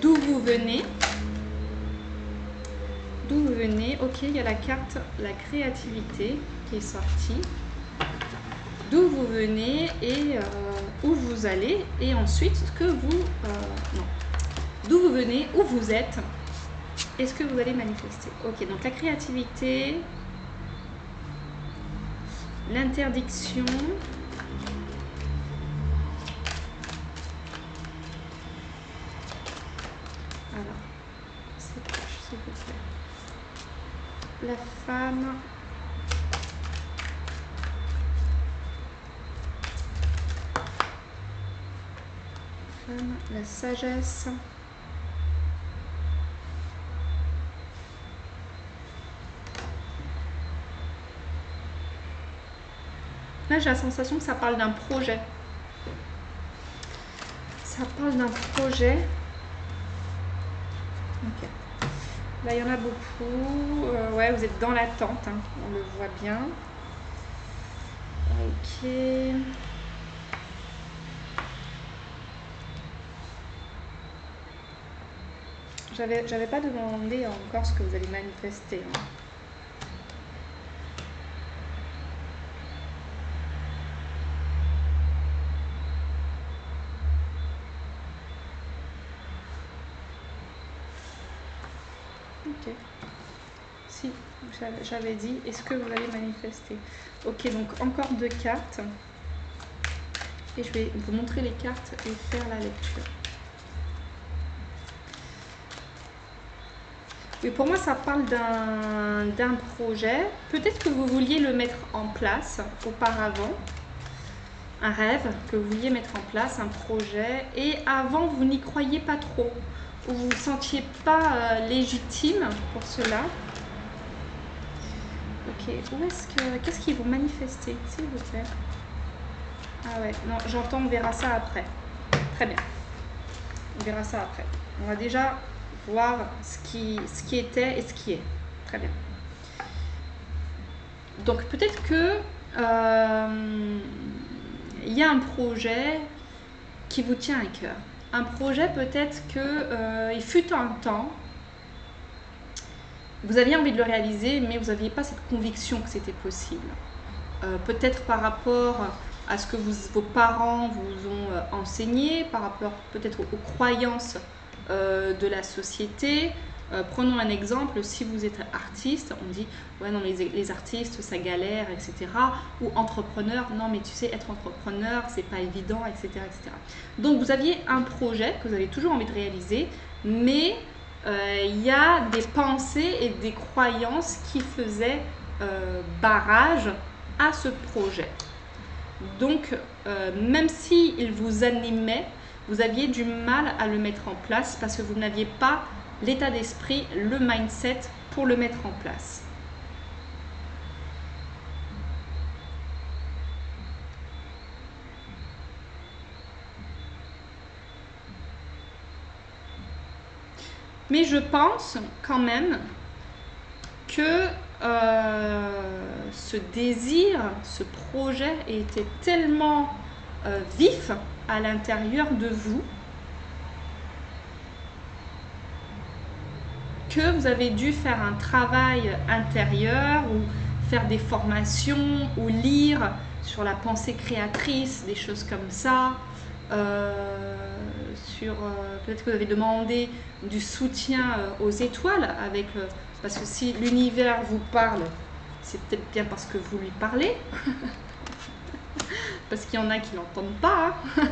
d'où vous venez. D'où vous venez. Ok, il y a la carte, la créativité qui est sortie. D'où vous venez et où vous allez. Et ensuite, ce que vous... non. D'où vous venez, où vous êtes. Est-ce que vous allez manifester? Ok, donc la créativité. L'interdiction. Alors, c'est quoi, s'il vous plaît. La femme. La sagesse. Là, j'ai la sensation que ça parle d'un projet. Ça parle d'un projet. Ok. Là, il y en a beaucoup. Ouais, vous êtes dans l'attente, hein. On le voit bien. Ok. J'avais pas demandé encore ce que vous allez manifester, hein. Ok. Si, j'avais dit, est-ce que vous allez manifester? Ok, donc encore 2 cartes. Et je vais vous montrer les cartes et faire la lecture. Et pour moi, ça parle d'un projet. Peut-être que vous vouliez le mettre en place auparavant. Un rêve que vous vouliez mettre en place, un projet. Et avant, vous n'y croyiez pas trop. Ou vous ne vous sentiez pas légitime pour cela. Ok, où est-ce que... Qu'est-ce qu'ils vont manifester, s'il vous plaît? Ah ouais, non, j'entends, on verra ça après. Très bien. On verra ça après. On va déjà voir ce qui était et ce qui est. Très bien. Donc peut-être que il y a un projet qui vous tient à cœur. Un projet peut-être que il fut un temps, vous aviez envie de le réaliser, mais vous n'aviez pas cette conviction que c'était possible. Peut-être par rapport à ce que vos parents vous ont enseigné, par rapport peut-être aux croyances de la société. Prenons un exemple, si vous êtes artiste, on dit ouais non mais les artistes ça galère, etc. Ou entrepreneur, non mais tu sais être entrepreneur c'est pas évident, etc., etc. Donc vous aviez un projet que vous avez toujours envie de réaliser, mais il y a des pensées et des croyances qui faisaient barrage à ce projet. Donc, même s'il vous animait, vous aviez du mal à le mettre en place parce que vous n'aviez pas l'état d'esprit, le mindset pour le mettre en place. Mais je pense quand même que ce désir, ce projet était tellement vif à l'intérieur de vous que vous avez dû faire un travail intérieur ou faire des formations ou lire sur la pensée créatrice, des choses comme ça. Peut-être que vous avez demandé du soutien aux étoiles avec Parce que si l'univers vous parle, c'est peut-être bien parce que vous lui parlez. Parce qu'il y en a qui l'entendent pas. Hein.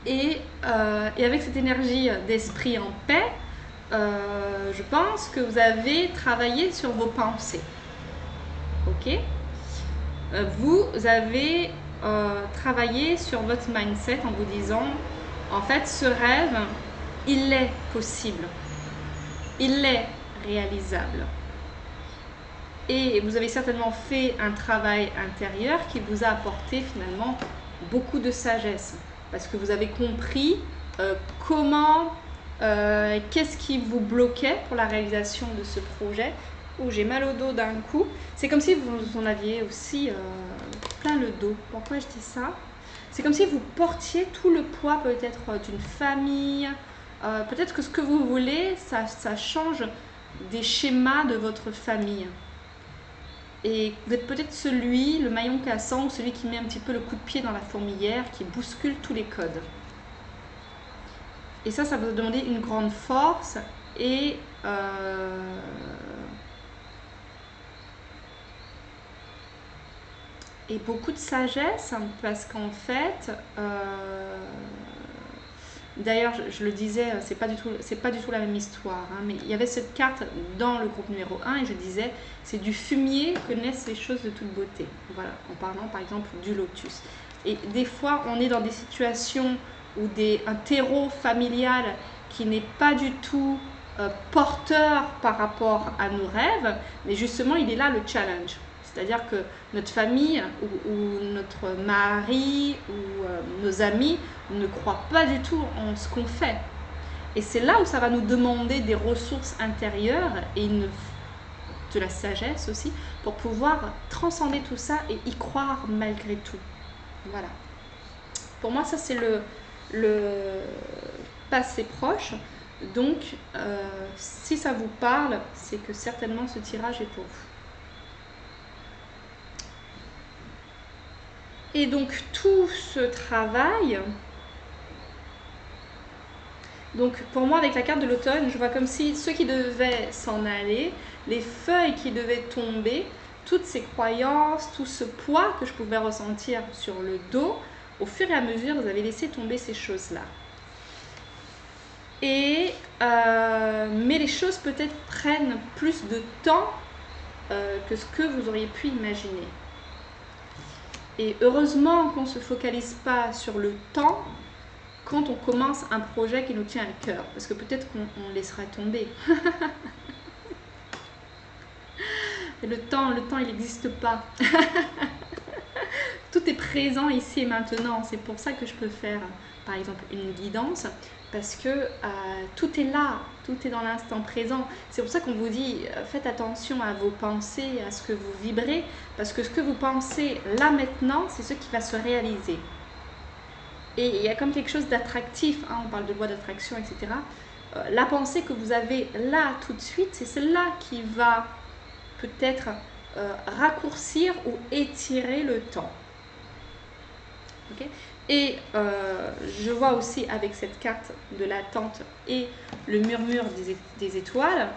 Et avec cette énergie d'esprit en paix, je pense que vous avez travaillé sur vos pensées. Ok? Vous avez travaillé sur votre mindset en vous disant, en fait, ce rêve, il est possible. Il est réalisable. Et vous avez certainement fait un travail intérieur qui vous a apporté finalement beaucoup de sagesse. Parce que vous avez compris comment, qu'est-ce qui vous bloquait pour la réalisation de ce projet. Oh, j'ai mal au dos d'un coup. C'est comme si vous en aviez aussi plein le dos. Pourquoi je dis ça? C'est comme si vous portiez tout le poids peut-être d'une famille. Peut-être que ce que vous voulez, ça change des schémas de votre famille. Et vous êtes peut-être celui, le maillon cassant, ou celui qui met un petit peu le coup de pied dans la fourmilière, qui bouscule tous les codes. Et ça va vous demander une grande force et beaucoup de sagesse, parce qu'en fait, d'ailleurs, je le disais, c'est pas du tout la même histoire, hein, mais il y avait cette carte dans le groupe numéro 1 et je disais, c'est du fumier que naissent les choses de toute beauté. Voilà, en parlant par exemple du lotus. Et des fois, on est dans des situations où un terreau familial qui n'est pas du tout porteur par rapport à nos rêves, mais justement, il est là le challenge. C'est-à-dire que notre famille ou notre mari ou nos amis ne croient pas du tout en ce qu'on fait. Et c'est là où ça va nous demander des ressources intérieures et de la sagesse aussi pour pouvoir transcender tout ça et y croire malgré tout. Voilà. Pour moi, ça c'est le passé proche. Donc, si ça vous parle, c'est que certainement ce tirage est pour vous. Et donc tout ce travail, donc pour moi avec la carte de l'automne, je vois comme si ceux qui devaient s'en aller, les feuilles qui devaient tomber, toutes ces croyances, tout ce poids que je pouvais ressentir sur le dos, au fur et à mesure, vous avez laissé tomber ces choses-là. Mais les choses peut-être prennent plus de temps que ce que vous auriez pu imaginer. Et heureusement qu'on ne se focalise pas sur le temps quand on commence un projet qui nous tient à cœur. Parce que peut-être qu'on laissera tomber. Et le temps, il n'existe pas. Tout est présent ici et maintenant. C'est pour ça que je peux faire, par exemple, une guidance. Parce que tout est là, tout est dans l'instant présent. C'est pour ça qu'on vous dit, faites attention à vos pensées, à ce que vous vibrez. Parce que ce que vous pensez là maintenant, c'est ce qui va se réaliser. Et il y a comme quelque chose d'attractif, hein, on parle de loi d'attraction, etc. La pensée que vous avez là tout de suite, c'est celle-là qui va peut-être raccourcir ou étirer le temps. Okay. Et je vois aussi avec cette carte de l'attente et le murmure des étoiles,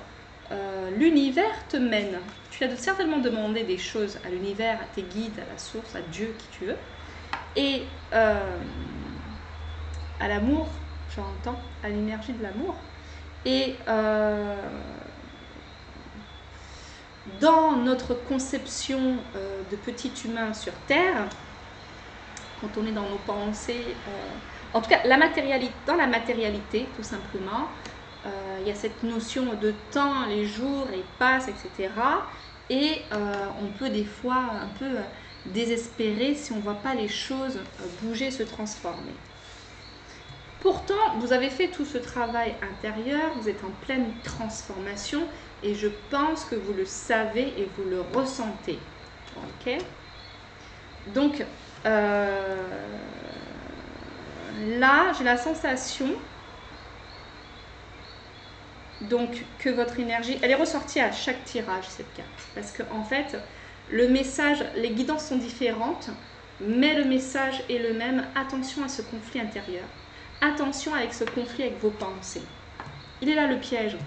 l'univers te mène. Tu as certainement demandé des choses à l'univers, à tes guides, à la source, à Dieu, qui tu veux. Et à l'amour, j'entends, à l'énergie de l'amour. Et dans notre conception de petit humain sur Terre, quand on est dans nos pensées, en tout cas dans la matérialité tout simplement, il y a cette notion de temps, les jours, ils passent, etc. Et on peut des fois un peu désespérer si on ne voit pas les choses bouger, se transformer. Pourtant, vous avez fait tout ce travail intérieur, vous êtes en pleine transformation et je pense que vous le savez et vous le ressentez. Ok ? Donc, là, j'ai la sensation donc que votre énergie, elle est ressortie à chaque tirage, cette carte. Parce que en fait, le message, les guidances sont différentes, mais le message est le même. Attention à ce conflit intérieur. attention avec ce conflit avec vos pensées. Il est là le piège.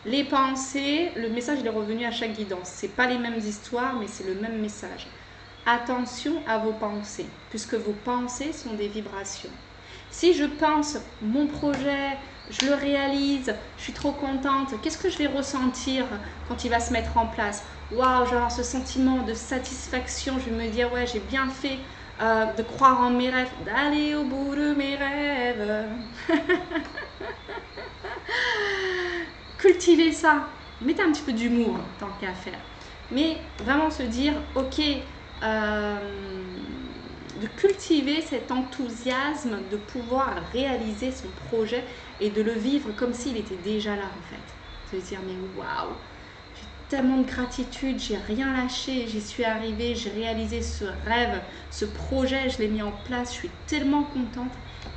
Les pensées, le message il est revenu à chaque guidance. Ce n'est pas les mêmes histoires, mais c'est le même message. Attention à vos pensées, puisque vos pensées sont des vibrations. Si je pense mon projet, je le réalise, je suis trop contente, qu'est-ce que je vais ressentir quand il va se mettre en place? Waouh, genre ce sentiment de satisfaction, je vais me dire ouais, j'ai bien fait de croire en mes rêves, d'aller au bout de mes rêves. Cultivez ça, mettez un petit peu d'humour tant qu'à faire, mais vraiment se dire ok, de cultiver cet enthousiasme de pouvoir réaliser son projet et de le vivre comme s'il était déjà là en fait. Se dire mais waouh, j'ai tellement de gratitude, j'ai rien lâché, j'y suis arrivée, j'ai réalisé ce rêve, ce projet, je l'ai mis en place, je suis tellement contente.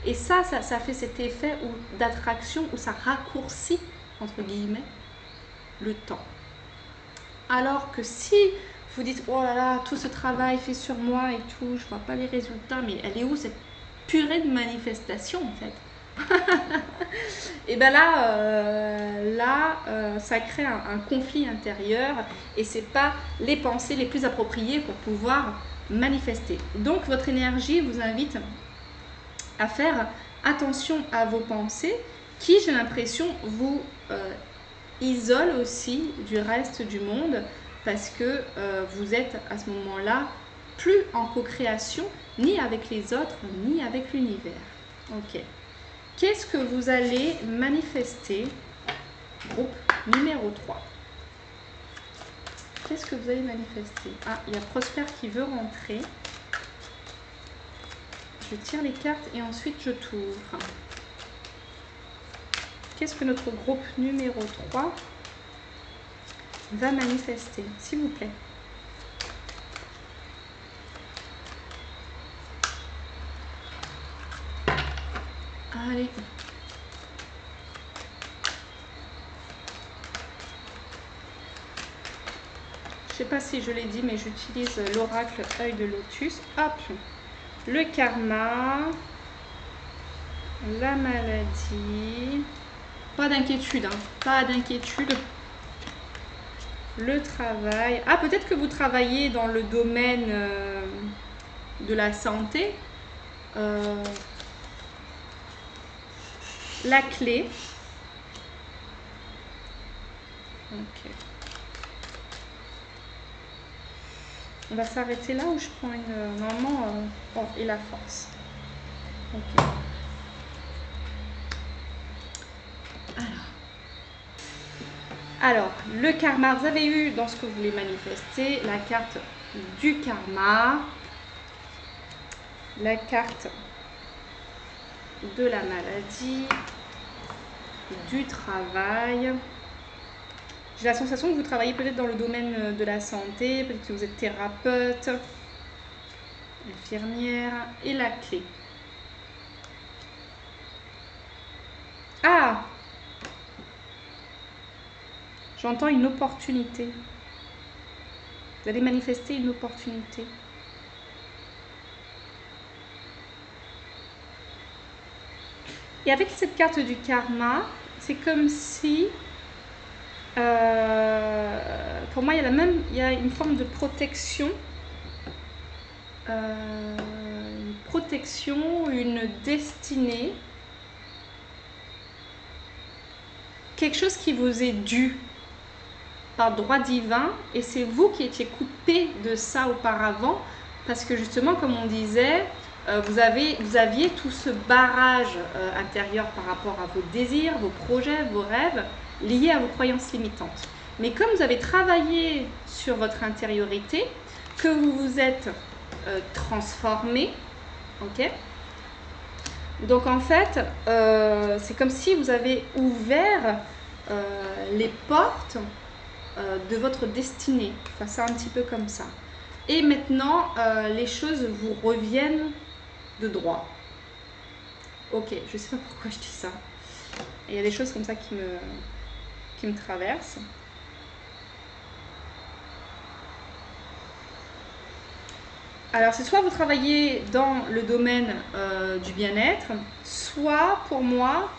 Et ça fait cet effet d'attraction où ça raccourcit entre guillemets le temps. Alors que si vous dites oh là là, tout ce travail fait sur moi et tout, je vois pas les résultats, mais elle est où cette purée de manifestation en fait? Et bien là, ça crée un conflit intérieur et c'est pas les pensées les plus appropriées pour pouvoir manifester. Donc votre énergie vous invite à faire attention à vos pensées qui, j'ai l'impression, vous isolent aussi du reste du monde parce que vous êtes à ce moment-là plus en co-création ni avec les autres ni avec l'univers. Ok. Qu'est-ce que vous allez manifester? Groupe numéro 3. Qu'est-ce que vous allez manifester? Ah, il y a Prosper qui veut rentrer. Je tire les cartes et ensuite je t'ouvre. Qu'est-ce que notre groupe numéro 3 va manifester, s'il vous plaît? Allez. Je ne sais pas si je l'ai dit, mais j'utilise l'oracle œil de lotus. Hop, le karma, la maladie. Pas d'inquiétude, hein, pas d'inquiétude. Le travail. Ah, peut-être que vous travaillez dans le domaine de la santé. La clé. Ok. On va s'arrêter là où je prends une... Normalement, oh, et la force. Ok. Alors, le karma, vous avez eu dans ce que vous voulez manifester la carte du karma, la carte de la maladie, du travail. J'ai la sensation que vous travaillez peut-être dans le domaine de la santé, peut-être que vous êtes thérapeute, infirmière, et la clé. Ah! J'entends une opportunité. Vous allez manifester une opportunité. Et avec cette carte du karma, c'est comme si, pour moi, il y a une forme de protection, une destinée, quelque chose qui vous est dû par droit divin, et c'est vous qui étiez coupé de ça auparavant, parce que justement, comme on disait, vous aviez tout ce barrage intérieur par rapport à vos désirs, vos projets, vos rêves, liés à vos croyances limitantes. Mais comme vous avez travaillé sur votre intériorité, que vous vous êtes transformé, ok? Donc en fait, c'est comme si vous avez ouvert les portes de votre destinée. Enfin, c'est un petit peu comme ça. Et maintenant, les choses vous reviennent de droit. Ok, je sais pas pourquoi je dis ça. Il y a des choses comme ça qui me traversent. Alors, c'est soit vous travaillez dans le domaine du bien-être, soit pour moi,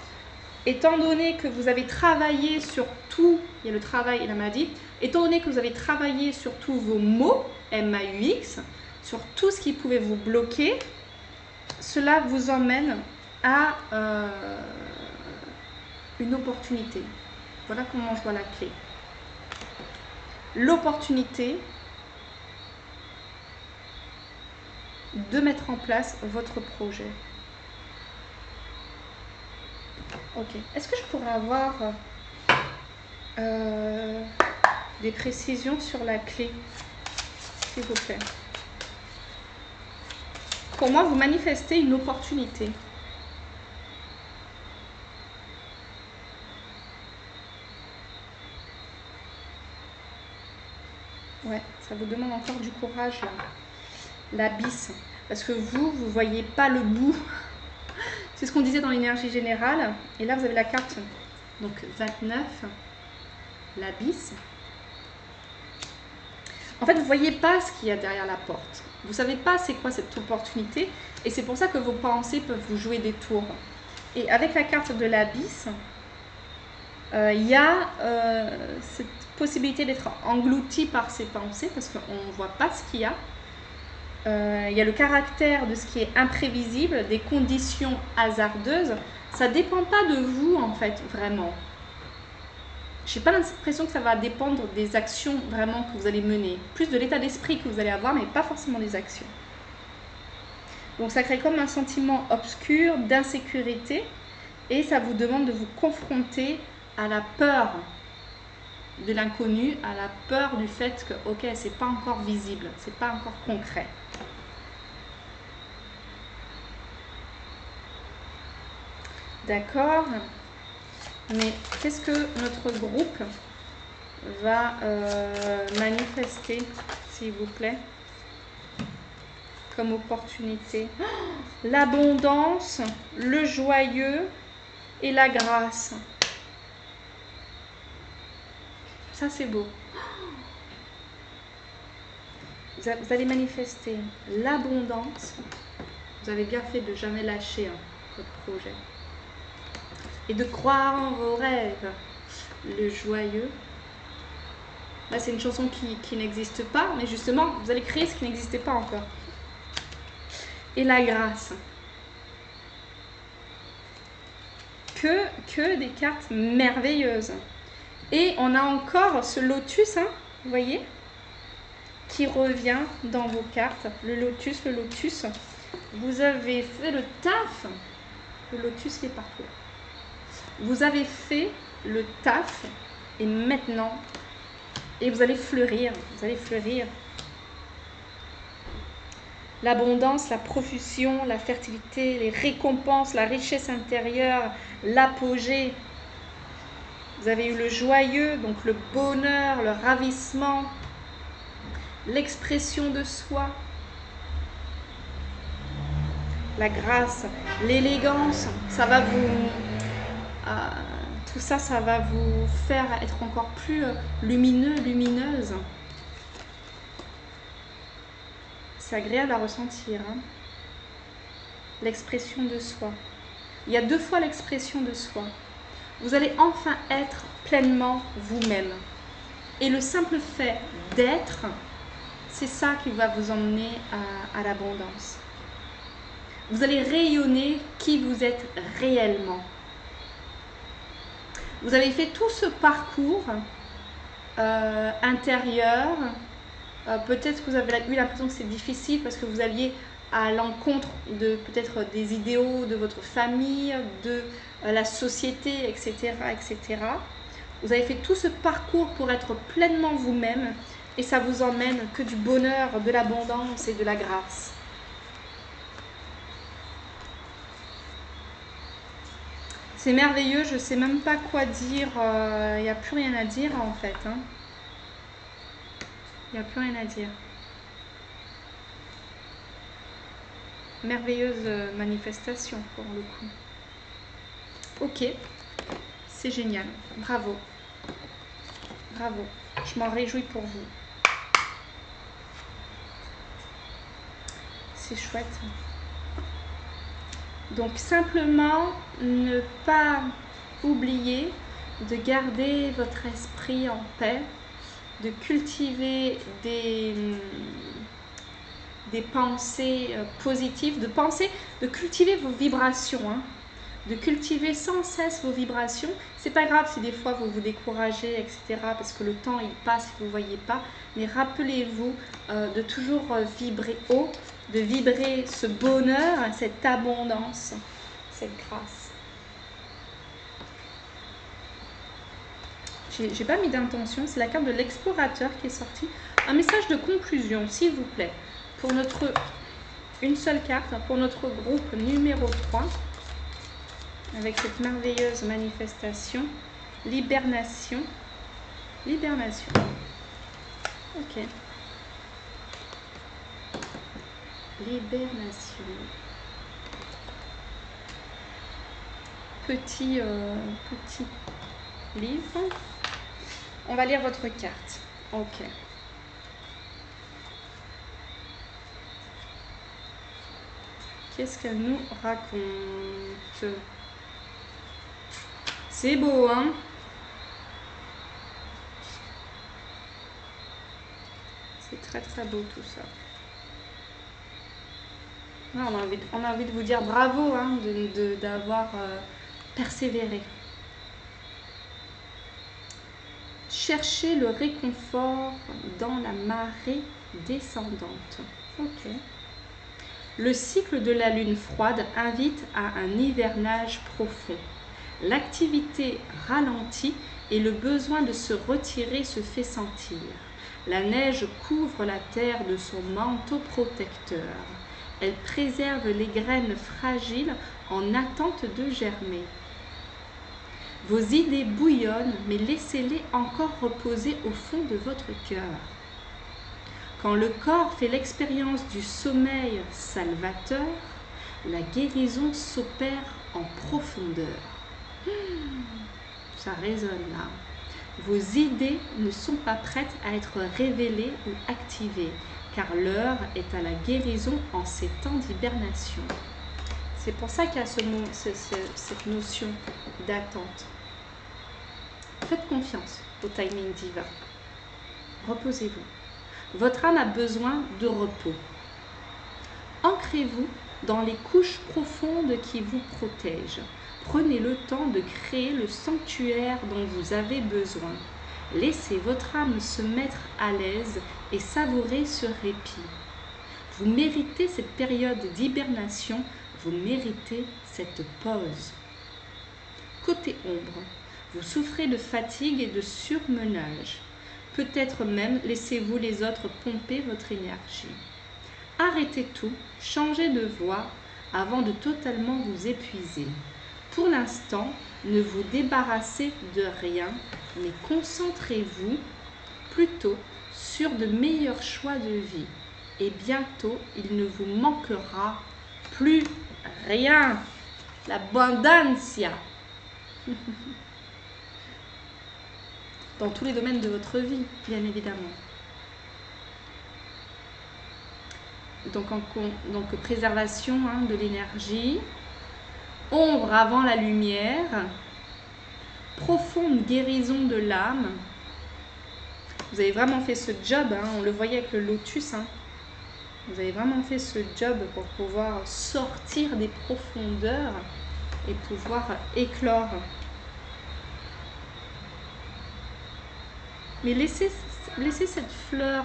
étant donné que vous avez travaillé sur tout, il y a le travail et la maladie, étant donné que vous avez travaillé sur tous vos maux, MAUX, sur tout ce qui pouvait vous bloquer, cela vous emmène à une opportunité. Voilà comment je vois la clé. L'opportunité de mettre en place votre projet. Ok. Est-ce que je pourrais avoir des précisions sur la clé, s'il vous plaît? Pour moi, vous manifestez une opportunité. Ouais, ça vous demande encore du courage, là. L'abysse. Parce que vous ne voyez pas le bout. C'est ce qu'on disait dans l'énergie générale. Et là, vous avez la carte. Donc, 29. L'abysse. En fait, vous ne voyez pas ce qu'il y a derrière la porte. Vous ne savez pas c'est quoi cette opportunité. Et c'est pour ça que vos pensées peuvent vous jouer des tours. Et avec la carte de l'abysse, il y a cette possibilité d'être englouti par ses pensées parce qu'on ne voit pas ce qu'il y a. Il y a le caractère de ce qui est imprévisible, des conditions hasardeuses. Ça ne dépend pas de vous, en fait, vraiment. Je n'ai pas l'impression que ça va dépendre des actions vraiment que vous allez mener. Plus de l'état d'esprit que vous allez avoir, mais pas forcément des actions. Donc ça crée comme un sentiment obscur, d'insécurité. Et ça vous demande de vous confronter à la peur de l'inconnu, à la peur du fait que, ok, c'est pas encore visible, c'est pas encore concret. D'accord. Mais qu'est-ce que notre groupe va manifester, s'il vous plaît, comme opportunité? L'abondance, le joyeux et la grâce. Ça, c'est beau. Vous allez manifester l'abondance. Vous avez bien fait de jamais lâcher votre projet. Et de croire en vos rêves. Le joyeux. Là, c'est une chanson qui n'existe pas, mais justement, vous allez créer ce qui n'existait pas encore. Et la grâce. Que des cartes merveilleuses. Et on a encore ce lotus, hein, vous voyez, qui revient dans vos cartes. Le lotus. Vous avez fait le taf. Le lotus est partout. Vous avez fait le taf et maintenant, et vous allez fleurir. Vous allez fleurir. L'abondance, la profusion, la fertilité, les récompenses, la richesse intérieure, l'apogée. Vous avez eu le joyeux, donc le bonheur, le ravissement, l'expression de soi, la grâce, l'élégance. Ça va vous... tout ça, ça va vous faire être encore plus lumineux, lumineuse. C'est agréable à ressentir. Hein. L'expression de soi. Il y a 2 fois l'expression de soi. Vous allez enfin être pleinement vous-même. Et le simple fait d'être, c'est ça qui va vous emmener à l'abondance. Vous allez rayonner qui vous êtes réellement. Vous avez fait tout ce parcours intérieur. Peut-être que vous avez eu l'impression que c'est difficile parce que vous alliez à l'encontre de peut-être des idéaux de votre famille, de la société, etc., etc. Vous avez fait tout ce parcours pour être pleinement vous-même et ça vous emmène que du bonheur, de l'abondance et de la grâce. C'est merveilleux, je ne sais même pas quoi dire, il n'y a plus rien à dire en fait. Hein. Il n'y a plus rien à dire. Merveilleuse manifestation pour le coup. Ok, c'est génial, bravo. Bravo, je m'en réjouis pour vous. c'est chouette. Donc simplement ne pas oublier de garder votre esprit en paix, de cultiver des pensées positives, de cultiver vos vibrations, hein, de cultiver sans cesse vos vibrations. C'est pas grave si des fois vous vous découragez, etc., parce que le temps il passe et vous ne voyez pas, mais rappelez-vous de toujours vibrer haut, de vibrer ce bonheur, cette abondance, cette grâce. J'ai pas mis d'intention, c'est la carte de l'explorateur qui est sortie. Un message de conclusion, s'il vous plaît, pour une seule carte, pour notre groupe numéro 3, avec cette merveilleuse manifestation, l'hibernation. L'hibernation. Ok. L'hibernation. Petit livre. On va lire votre carte. Ok. Qu'est-ce qu'elle nous raconte? C'est beau, hein? C'est très très beau tout ça. Ouais, on a envie de vous dire bravo, hein, d'avoir persévéré. Cherchez le réconfort dans la marée descendante. Ok. Le cycle de la lune froide invite à un hivernage profond. L'activité ralentit et le besoin de se retirer se fait sentir. La neige couvre la terre de son manteau protecteur. Elle préserve les graines fragiles en attente de germer. Vos idées bouillonnent, mais laissez-les encore reposer au fond de votre cœur. Quand le corps fait l'expérience du sommeil salvateur, la guérison s'opère en profondeur. Ça résonne là. Vos idées ne sont pas prêtes à être révélées ou activées, car l'heure est à la guérison en ces temps d'hibernation. C'est pour ça qu'il y a cette notion d'attente. Faites confiance au timing divin. Reposez-vous. Votre âme a besoin de repos. Ancrez-vous dans les couches profondes qui vous protègent. Prenez le temps de créer le sanctuaire dont vous avez besoin. Laissez votre âme se mettre à l'aise et savourer ce répit. Vous méritez cette période d'hibernation, vous méritez cette pause. Côté ombre, vous souffrez de fatigue et de surmenage. Peut-être même laissez-vous les autres pomper votre énergie. Arrêtez tout, changez de voie avant de totalement vous épuiser. Pour l'instant, ne vous débarrassez de rien, mais concentrez-vous plutôt sur de meilleurs choix de vie. Et bientôt, il ne vous manquera plus rien. L'abondancia. Dans tous les domaines de votre vie, bien évidemment. Donc préservation, hein, de l'énergie, ombre avant la lumière, profonde guérison de l'âme. Vous avez vraiment fait ce job, hein, on le voyait avec le lotus. Hein. Vous avez vraiment fait ce job pour pouvoir sortir des profondeurs et pouvoir éclore. Mais laissez cette fleur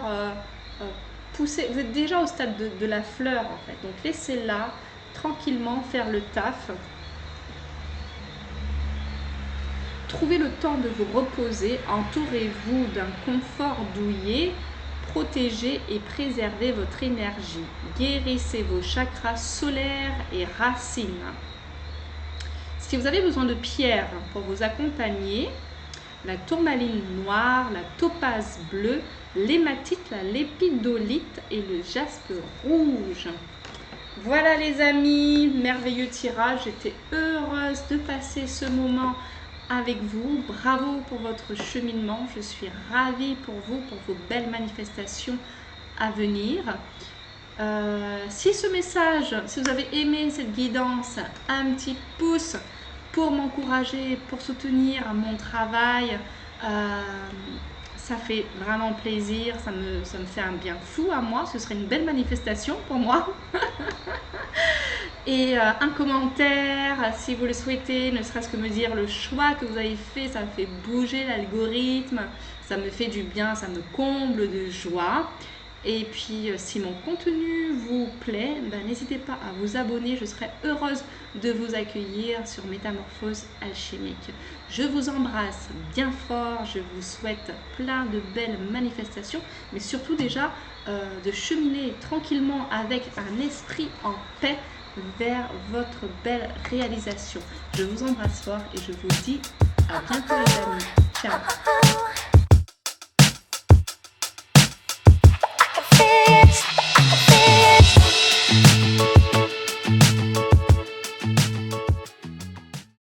pousser. Vous êtes déjà au stade de la fleur en fait. Donc laissez-la tranquillement faire le taf. Trouvez le temps de vous reposer. Entourez-vous d'un confort douillet. Protégez et préservez votre énergie. Guérissez vos chakras solaires et racines. Si vous avez besoin de pierres pour vous accompagner, la tourmaline noire, la topaze bleue, l'hématite, la lépidolite et le jaspe rouge. Voilà les amis, merveilleux tirage. J'étais heureuse de passer ce moment avec vous. Bravo pour votre cheminement. Je suis ravie pour vous, pour vos belles manifestations à venir. Si ce message, si vous avez aimé cette guidance, un petit pouce pour m'encourager, pour soutenir mon travail, ça fait vraiment plaisir, ça me fait un bien fou à moi, ce serait une belle manifestation pour moi. Et un commentaire, si vous le souhaitez, ne serait-ce que me dire le choix que vous avez fait, ça me fait bouger l'algorithme, ça me fait du bien, ça me comble de joie. Et puis, si mon contenu vous plaît, n'hésitez pas à vous abonner. Je serai heureuse de vous accueillir sur Métamorphose Alchimique. Je vous embrasse bien fort. Je vous souhaite plein de belles manifestations, mais surtout déjà de cheminer tranquillement avec un esprit en paix vers votre belle réalisation. Je vous embrasse fort et je vous dis à bientôt les amis. Ciao.